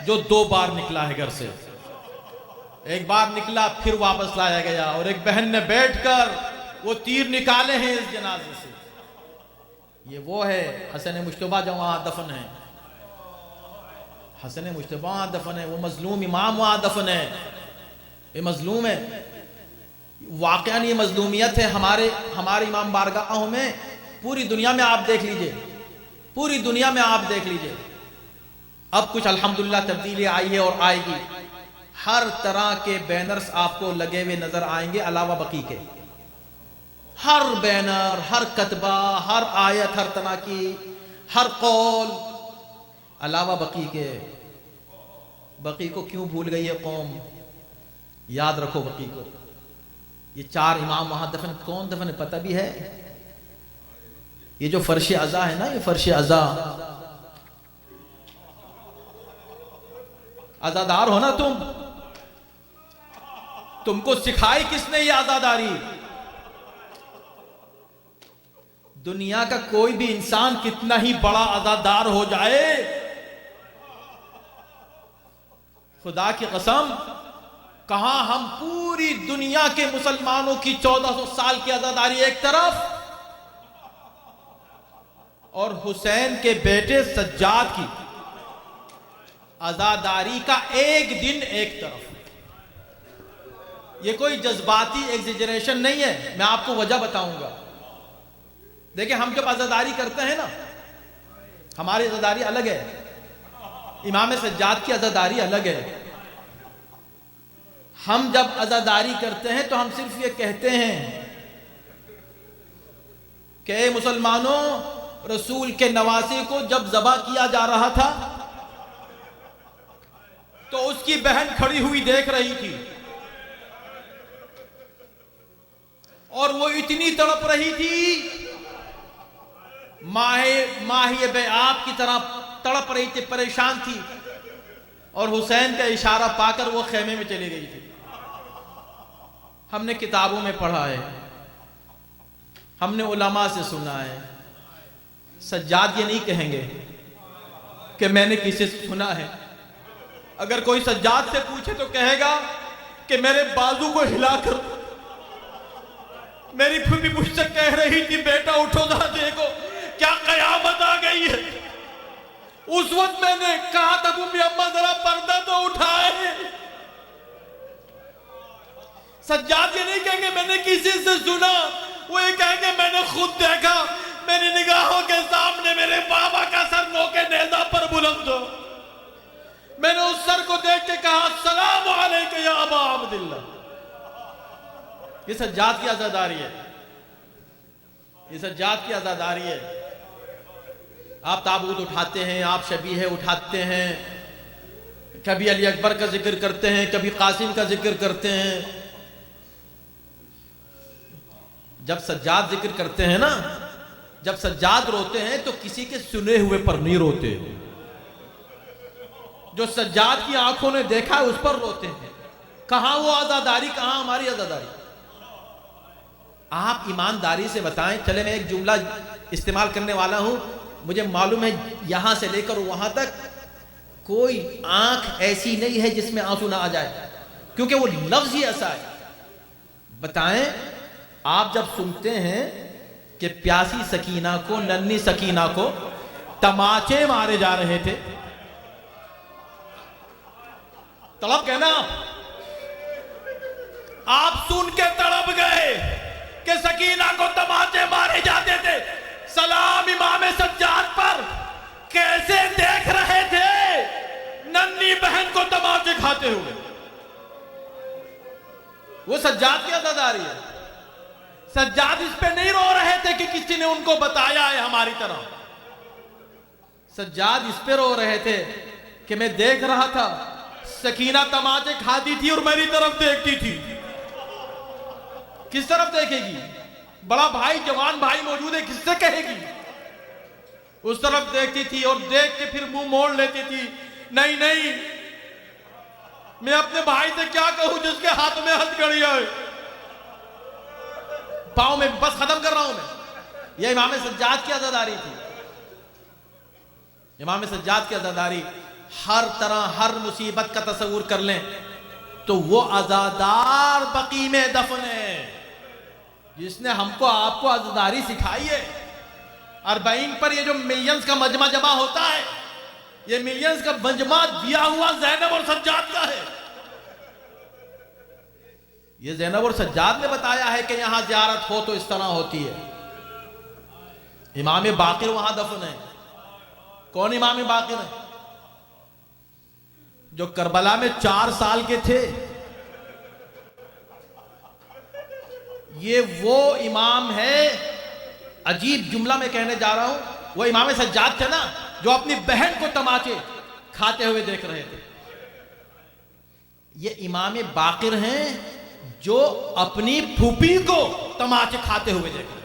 جو 2 بار نکلا ہے گھر سے، ایک بار نکلا پھر واپس لایا گیا، اور ایک بہن نے بیٹھ کر وہ تیر نکالے ہیں اس جنازے سے۔ یہ وہ ہے حسن مجتبیٰ جو وہاں دفن ہے، حسن مجتبیٰ وہاں دفن ہے، وہ مظلوم امام وہاں دفن ہے، یہ مظلوم ہے، واقعاً یہ مظلومیت ہے ہمارے امام بارگاہوں میں۔ پوری دنیا میں آپ دیکھ لیجئے، پوری دنیا میں آپ دیکھ لیجئے، اب کچھ الحمدللہ تبدیلی آئی ہے اور آئے گی، ہر طرح کے بینرز آپ کو لگے ہوئے نظر آئیں گے علاوہ بقیع کے، ہر بینر، ہر کتبہ، ہر آیت، ہر طرح کی، ہر قول علاوہ بقیع کے۔ بقیع کو کیوں بھول گئی ہے قوم؟ یاد رکھو بقیع کو۔ یہ 4 امام وہاں دفن، کون دفن ہے پتہ بھی ہے؟ یہ جو فرش عزا ہے نا، یہ فرش عزا، عزادار ہو نا تم کو سکھائی کس نے یہ عزاداری؟ دنیا کا کوئی بھی انسان کتنا ہی بڑا عزادار ہو جائے، خدا کی قسم کہاں ہم پوری دنیا کے مسلمانوں کی 1400 سال کی عزاداری ایک طرف، اور حسین کے بیٹے سجاد کی عزاداری کا ایک دن ایک طرف۔ یہ کوئی جذباتی ایگزیجریشن نہیں ہے، میں آپ کو وجہ بتاؤں گا۔ دیکھیں ہم جب عزاداری کرتے ہیں نا، ہماری عزاداری الگ ہے، امام سجاد کی عزاداری الگ ہے۔ ہم جب عزاداری کرتے ہیں تو ہم صرف یہ کہتے ہیں کہ اے مسلمانوں، رسول کے نواسے کو جب ذبح کیا جا رہا تھا تو اس کی بہن کھڑی ہوئی دیکھ رہی تھی، اور وہ اتنی تڑپ رہی تھی، ماہی بیعاب کی طرح تڑپ رہی تھی، پریشان تھی، اور حسین کا اشارہ پا کر وہ خیمے میں چلی گئی تھی۔ ہم نے کتابوں میں پڑھا ہے، ہم نے علماء سے سنا ہے۔ سجاد یہ نہیں کہیں گے کہ میں نے کسی سے سنا ہے، اگر کوئی سجاد سے پوچھے تو کہے گا کہ میرے بازو کو ہلا کر میری پھوپھی مجھ سے کہہ رہی تھی بیٹا اٹھو ذرا دیکھو کیا قیامت آ گئی ہے، اس وقت میں نے کہا تھا ابو اما ذرا پردہ تو اٹھائے. سجاد یہ نہیں کہیں گے میں نے کسی سے سنا، وہ یہ کہیں گے میں نے خود دیکھا، میری نگاہوں کے سامنے میرے بابا کا سر نوکے نیزہ پر بلند ہو. میں نے اس سر کو دیکھ کے کہا السلام علیکم یا ابا عبداللہ. یہ سجاد کی عزاداری ہے، یہ سجاد کی عزاداری ہے. آپ تابوت اٹھاتے ہیں، آپ شبیہ اٹھاتے ہیں، کبھی علی اکبر کا ذکر کرتے ہیں، کبھی قاسم کا ذکر کرتے ہیں. جب سجاد ذکر کرتے ہیں نا، جب سجاد روتے ہیں تو کسی کے سنے ہوئے پر نہیں روتے. جو سجاد کی آنکھوں نے دیکھا ہے اس پر روتے ہیں. کہاں وہ عزاداری، کہاں ہماری عزاداری؟ آپ ایمانداری سے بتائیں. چلے میں ایک جملہ استعمال کرنے والا ہوں، مجھے معلوم ہے یہاں سے لے کر وہاں تک کوئی آنکھ ایسی نہیں ہے جس میں آنسو نہ آ جائے، کیونکہ وہ لفظ ہی ایسا ہے. بتائیں آپ جب سنتے ہیں کہ پیاسی سکینہ کو، ننھی سکینہ کو تماچے مارے جا رہے تھے، تڑپ گئے نا آپ سن کے تڑپ گئے کہ سکینہ کو تماچے مارے جاتے تھے. سلام امام سجاد پر کیسے دیکھ رہے تھے ننھی بہن کو تماچے کھاتے ہوئے. وہ سجاد کی عزاداری ہے. سجاد اس پہ نہیں رو رہے تھے کہ کسی نے ان کو بتایا ہے ہماری طرح. سجاد اس پہ رو رہے تھے کہ میں دیکھ رہا تھا سکینہ تماچے کھاتی تھی اور میری طرف دیکھتی تھی. کس طرف دیکھے گی؟ بڑا بھائی جوان بھائی موجود ہے، کس سے کہے گی؟ اس طرف دیکھتی تھی اور دیکھ کے پھر منہ موڑ لیتی تھی. نہیں نہیں، میں اپنے بھائی سے کیا کہوں جس کے ہاتھ میں ہتھکڑی ہے. پاؤں میں بس ختم کر رہا ہوں میں. یہ امام سجاد کی عزاداری تھی. امام سجاد کی عزاداری. ہر طرح ہر مصیبت کا تصور کر لیں تو وہ عزادار بقی میں دفن ہے جس نے ہم کو آپ کو عزاداری سکھائی ہے. 40 پر یہ جو ملینز کا مجمع جمع ہوتا ہے، یہ ملینز کا مجمع دیا ہوا زینب اور سجاد کا ہے. یہ زینب اور سجاد نے بتایا ہے کہ یہاں زیارت ہو تو اس طرح ہوتی ہے. امام باقر وہاں دفن ہے. کون امام باقر ہے؟ جو کربلا میں 4 سال کے تھے. یہ وہ امام ہے، عجیب جملہ میں کہنے جا رہا ہوں، وہ امام سجاد تھے نا جو اپنی بہن کو تماچے کھاتے ہوئے دیکھ رہے تھے. یہ امام باقر ہیں جو اپنی پھوپھی کو تماچے کھاتے ہوئے دیکھ رہے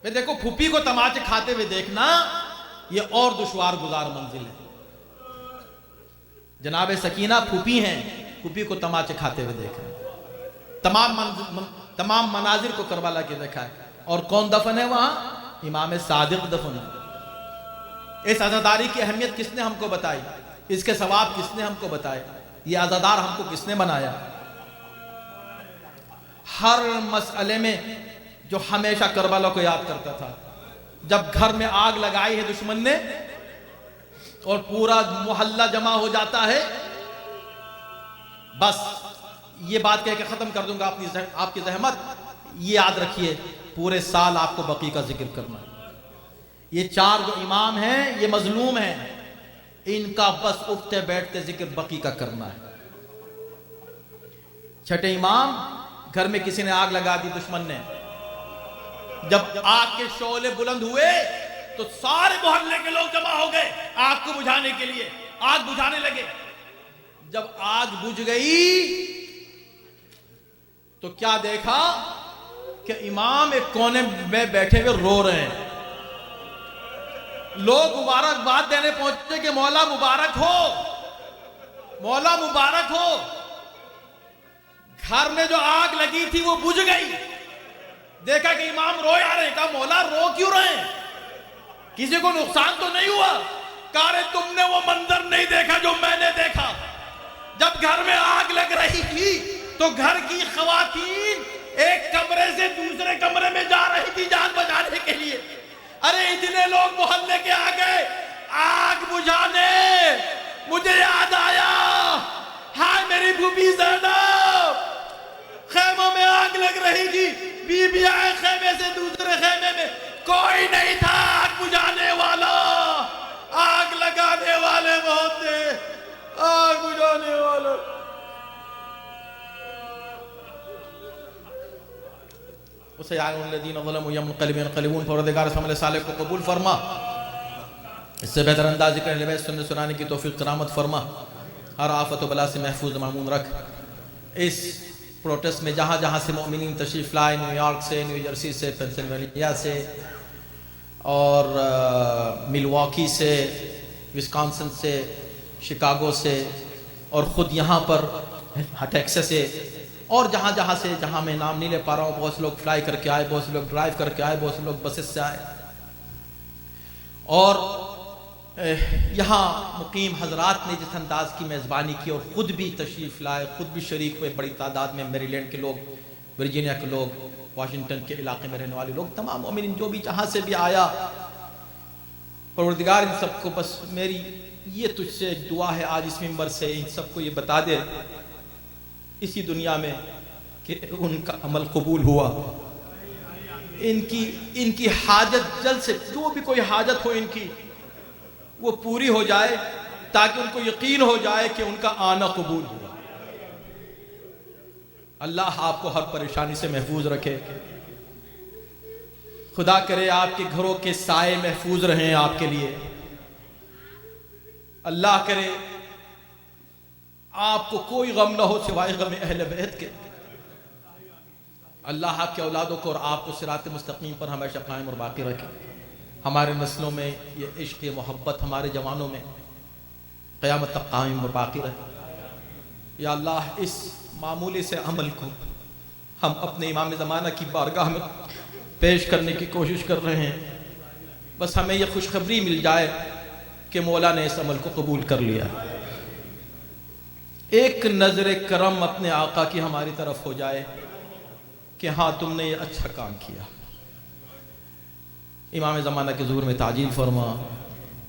تھے. دیکھو پھوپھی کو تماچے کھاتے ہوئے دیکھنا یہ اور دشوار گزار منزل ہے. جناب سکینہ پھوپھی ہیں، پھوپھی کو تماچے کھاتے ہوئے دیکھ رہے ہیں. تمام مناظر کو کربلا کے دیکھا ہے. اور کون دفن ہے وہاں؟ امام صادق دفن ہے. اس عزاداری کی اہمیت کس نے ہم کو بتائی؟ اس کے ثواب کس نے ہم کو بتائے؟ یہ عزادار ہم کو کس نے بنایا؟ ہر مسئلے میں جو ہمیشہ کربلا کو یاد کرتا تھا. جب گھر میں آگ لگائی ہے دشمن نے اور پورا محلہ جمع ہو جاتا ہے، بس یہ بات کہہ کے ختم کر دوں گا آپ کی زحمت. یہ یاد رکھیے پورے سال آپ کو بقی کا ذکر کرنا ہے. یہ 4 جو امام ہیں یہ مظلوم ہیں، ان کا بس اٹھتے بیٹھتے ذکر بقی کا کرنا ہے. چھٹے امام، گھر میں کسی نے آگ لگا دی دشمن نے. جب آگ کے شعلے بلند ہوئے تو سارے محلے کے لوگ جمع ہو گئے آگ کو بجھانے کے لیے. آگ بجھانے لگے. جب آگ بجھ گئی تو کیا دیکھا کہ امام ایک کونے میں بیٹھے ہوئے رو رہے ہیں. لوگ مبارکباد دینے پہنچے کہ مولا مبارک ہو، مولا مبارک ہو. گھر میں جو آگ لگی تھی وہ بجھ گئی. دیکھا کہ امام روئے آ رہے ہیں. کہا مولا رو کیوں رہے ہیں؟ کسی کو نقصان تو نہیں ہوا؟ کہا رہے تم نے وہ منظر نہیں دیکھا جو میں نے دیکھا. جب گھر میں آگ لگ رہی تھی تو گھر کی خواتین ایک کمرے سے دوسرے کمرے میں جا رہی تھی جان بچانے کے لیے. ارے اتنے لوگ محلے کے آگے آگ بجھانے، مجھے یاد آیا ہائے میری پھوپھی زینب، خیموں میں آگ لگ رہی تھی، بی بی آئے خیمے سے دوسرے خیمے میں، کوئی نہیں تھا آگ بجھانے والا، آگ لگانے والے بہت تھے، آگ بجھانے والا۔ وَسَيَعْلَمُ الَّذِينَ ظَلَمُوا يَوْمَ الْقِيَامَةِ يَنقَلِبُونَ۔ پروردگار اس عمل صالح کو قبول فرما، اس سے بہتر انداز ذکر اہل بیت سنت سنانے کی توفیق کرامت فرما، ہر آفت و بلا سے محفوظ معمون رکھ۔ اس پروٹیسٹ میں جہاں جہاں سے مومنین تشریف لائے، نیو یارک سے، نیو جرسی سے، پینسلوینیا سے اور ملواکی سے، وسکانسن سے، شکاگو سے اور خود یہاں پر ٹیکساس سے اور جہاں جہاں سے، جہاں میں نام نہیں لے پا رہا ہوں، بہت سے لوگ فلائی کر کے آئے، بہت سے لوگ ڈرائیو کر کے آئے، بہت سے لوگ بسز سے آئے، اور یہاں مقیم حضرات نے جس انداز کی میزبانی کی اور خود بھی تشریف لائے، خود بھی شریک ہوئے بڑی تعداد میں، میری لینڈ کے لوگ، ورجینیا کے لوگ، واشنگٹن کے علاقے میں رہنے والے لوگ، تمام مومنین جو بھی جہاں سے بھی آیا، پروردگار ان سب کو بس میری یہ تجھ سے دعا ہے آج اس منبر سے، ان سب کو یہ بتا دے اسی دنیا میں کہ ان کا عمل قبول ہوا، ان کی حاجت جلد سے جو بھی کوئی حاجت ہو ان کی وہ پوری ہو جائے، تاکہ ان کو یقین ہو جائے کہ ان کا آنا قبول ہوا۔ اللہ آپ کو ہر پریشانی سے محفوظ رکھے، خدا کرے آپ کے گھروں کے سائے محفوظ رہیں آپ کے لیے، اللہ کرے آپ کو کوئی غم نہ ہو سوائے غم اہل بیت کے، اللہ آپ کے اولادوں کو اور آپ کو صراط مستقیم پر ہمیشہ قائم اور باقی رکھے، ہمارے نسلوں میں یہ عشق، یہ محبت ہمارے جوانوں میں قیامت تک قائم اور باقی رہے۔ یا اللہ اس معمولی سے عمل کو ہم اپنے امام زمانہ کی بارگاہ میں پیش کرنے کی کوشش کر رہے ہیں، بس ہمیں یہ خوشخبری مل جائے کہ مولا نے اس عمل کو قبول کر لیا، ایک نظر کرم اپنے آقا کی ہماری طرف ہو جائے کہ ہاں تم نے یہ اچھا کام کیا۔ امام زمانہ کے ظہور میں تعجیل فرما،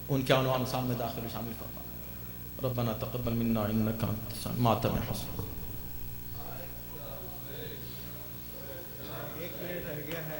ان کے عنوان سام میں داخل و شامل فرما۔ ربنا تقبل منا انک انت ماتم حسن۔ ایک منٹ رہ گیا ہے۔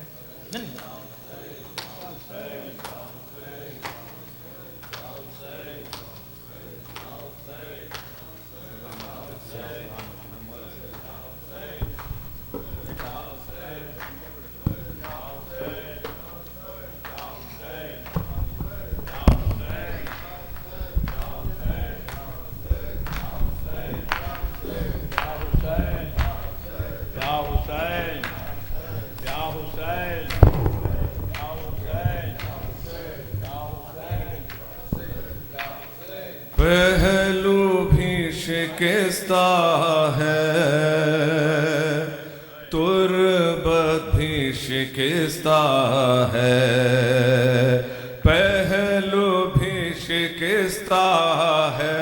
پہلو بھی شکستہ ہے، تربت بھی شکستہ ہے، پہلو بھی شکستہ ہے،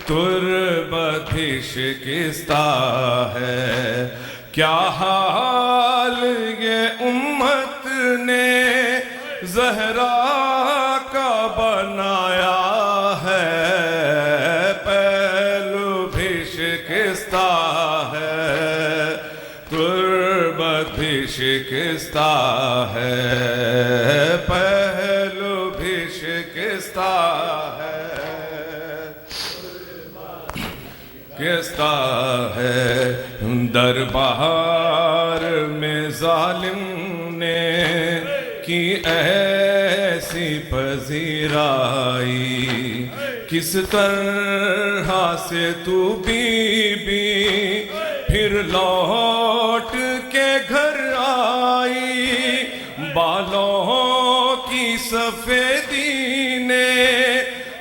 تربت بھی شکستہ ہے، کیا حال یہ امت نے زہرا کا بنایا ہے، پہلو بھی شکستہ ہے، تربت بھی شکستہ ہے، پہلو بھی شکستہ ہے، شکستہ ہے، دربار میں ظالم نے کی ایسی پذیرائی، کس طرح سے تو بی بی پھر لوٹ کے گھر آئی، بالوں کی سفیدی نے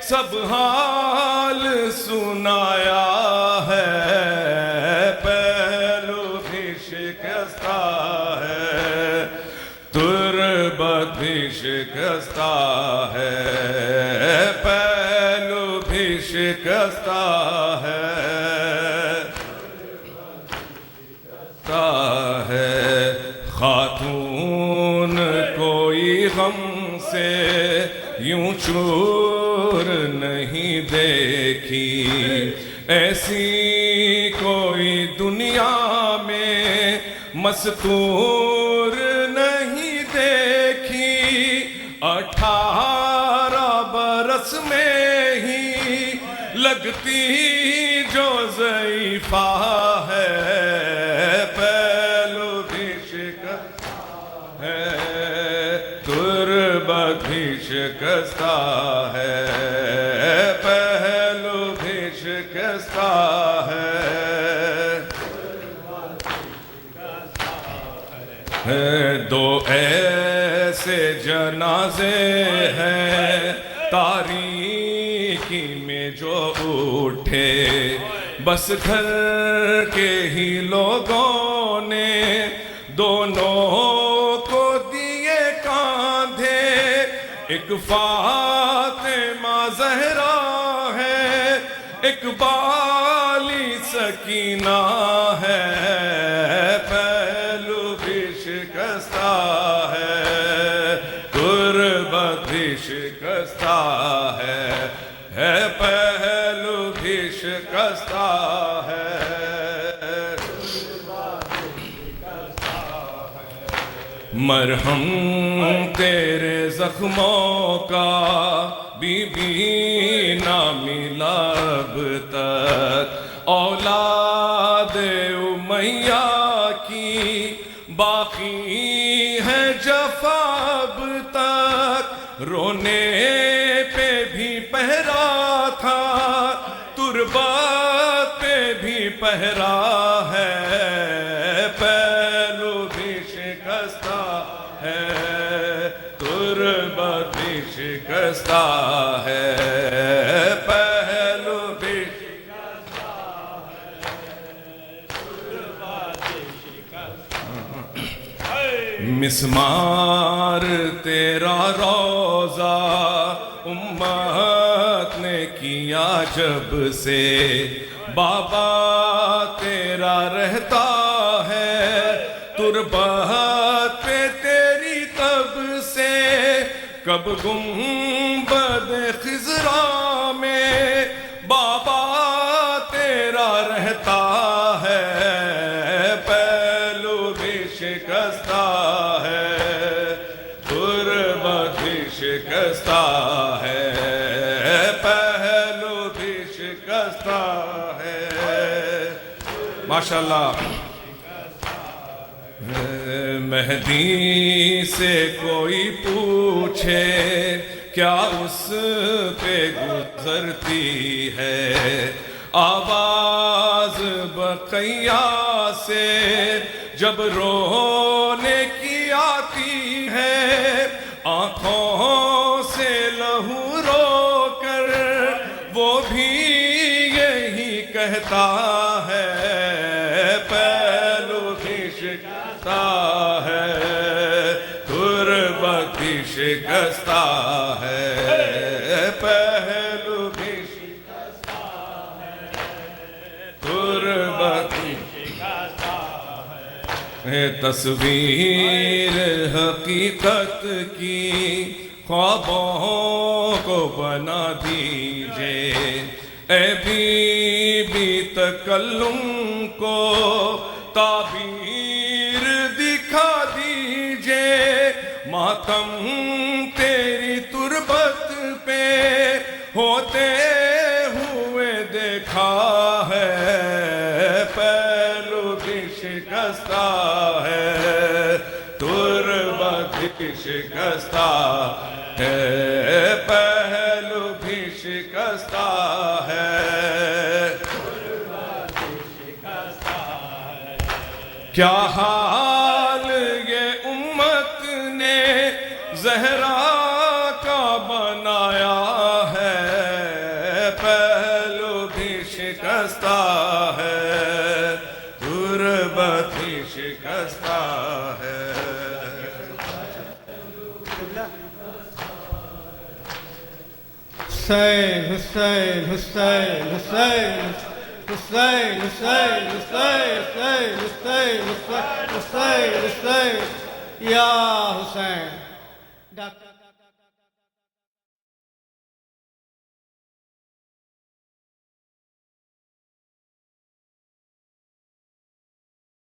سب حال سنایا ہے، پہلو بھی شکستہ ہے، تربت بھی شکستہ ہے، پہلو بھی شکستہ ہے، خاتون کوئی سے یوں چور نہیں دیکھی، ایسی کوئی دنیا میں مستور نہیں دیکھی، 18 برس میں ہی لگتی جو ضعیفہ ہے، پہلو بھی شکستہ ہے، تربت بھی شکستہ ہے، پہلو بھی شکستہ ہے، دو ایسے جنازے ہیں تاریکی میں جو اٹھے، بس گھر کے ہی لوگوں نے دونوں کو دیے کاندھے، ایک فاطمہ زہرا ہے، ایک بالی سکینہ ہے، پہلو بھی شکستہ ہے، تربت بھی شکستہ ہے، پہلو بھی شکستہ ہے، مرہم تیرے زخموں کا بی بی نہ ملا اب تک، اولاد امیہ کی باقی ہے جفا اب تک، رونے پہ بھی پہرا تھا، تربت پہ بھی پہرا ہے، پہلو بھی شکستہ ہے، تربت بھی شکستہ ہے، پہلو بھی شکستہ ہے، تربت بھی شکستہ ہے، مسمار تیرا روضہ امت نے کیا جب سے، بابا تیرا رہتا ہے تربت پہ تیری تب سے، کب گنبد خضرا میں بابا تیرا رہتا ہے، پہلو بھی شکستہ ہے، تربت بھی شکستہ ہے، پہلو بھی شکستہ ہے، ماشاءاللہ۔ مہدی سے کوئی پوچھے کیا اس پہ گزرتی ہے، آواز بقیہ سے جب رونے کی آتی ہے، آنکھوں سے لہو رو کر وہ بھی یہی کہتا ہے، پہلو بھی شکستہ ہے، تربت بھی شکستہ ہے، پہلو بھی شکستہ ہے، تربت بھی شکستہ ہے، تصویر حقیقت کی خوابوں کو بنا دیجئے، اے بی بی تکلم کو تعبیر دکھا دیجئے، ماتم تیری تربت پہ ہوتے ہوئے دیکھا ہے، پہلو بھی شکستہ ہے، تربت بھی شکستہ ہے، پہلو بھی شکستہ ہے، کیا حال یہ امت نے زہرا کا بنایا ہے، پہلو بھی شکستہ ہے، تربت بھی شکستہ ہے، حسین حسین حسین حسین حسین حسین حسین حسین حسین حسین حسین یا حسین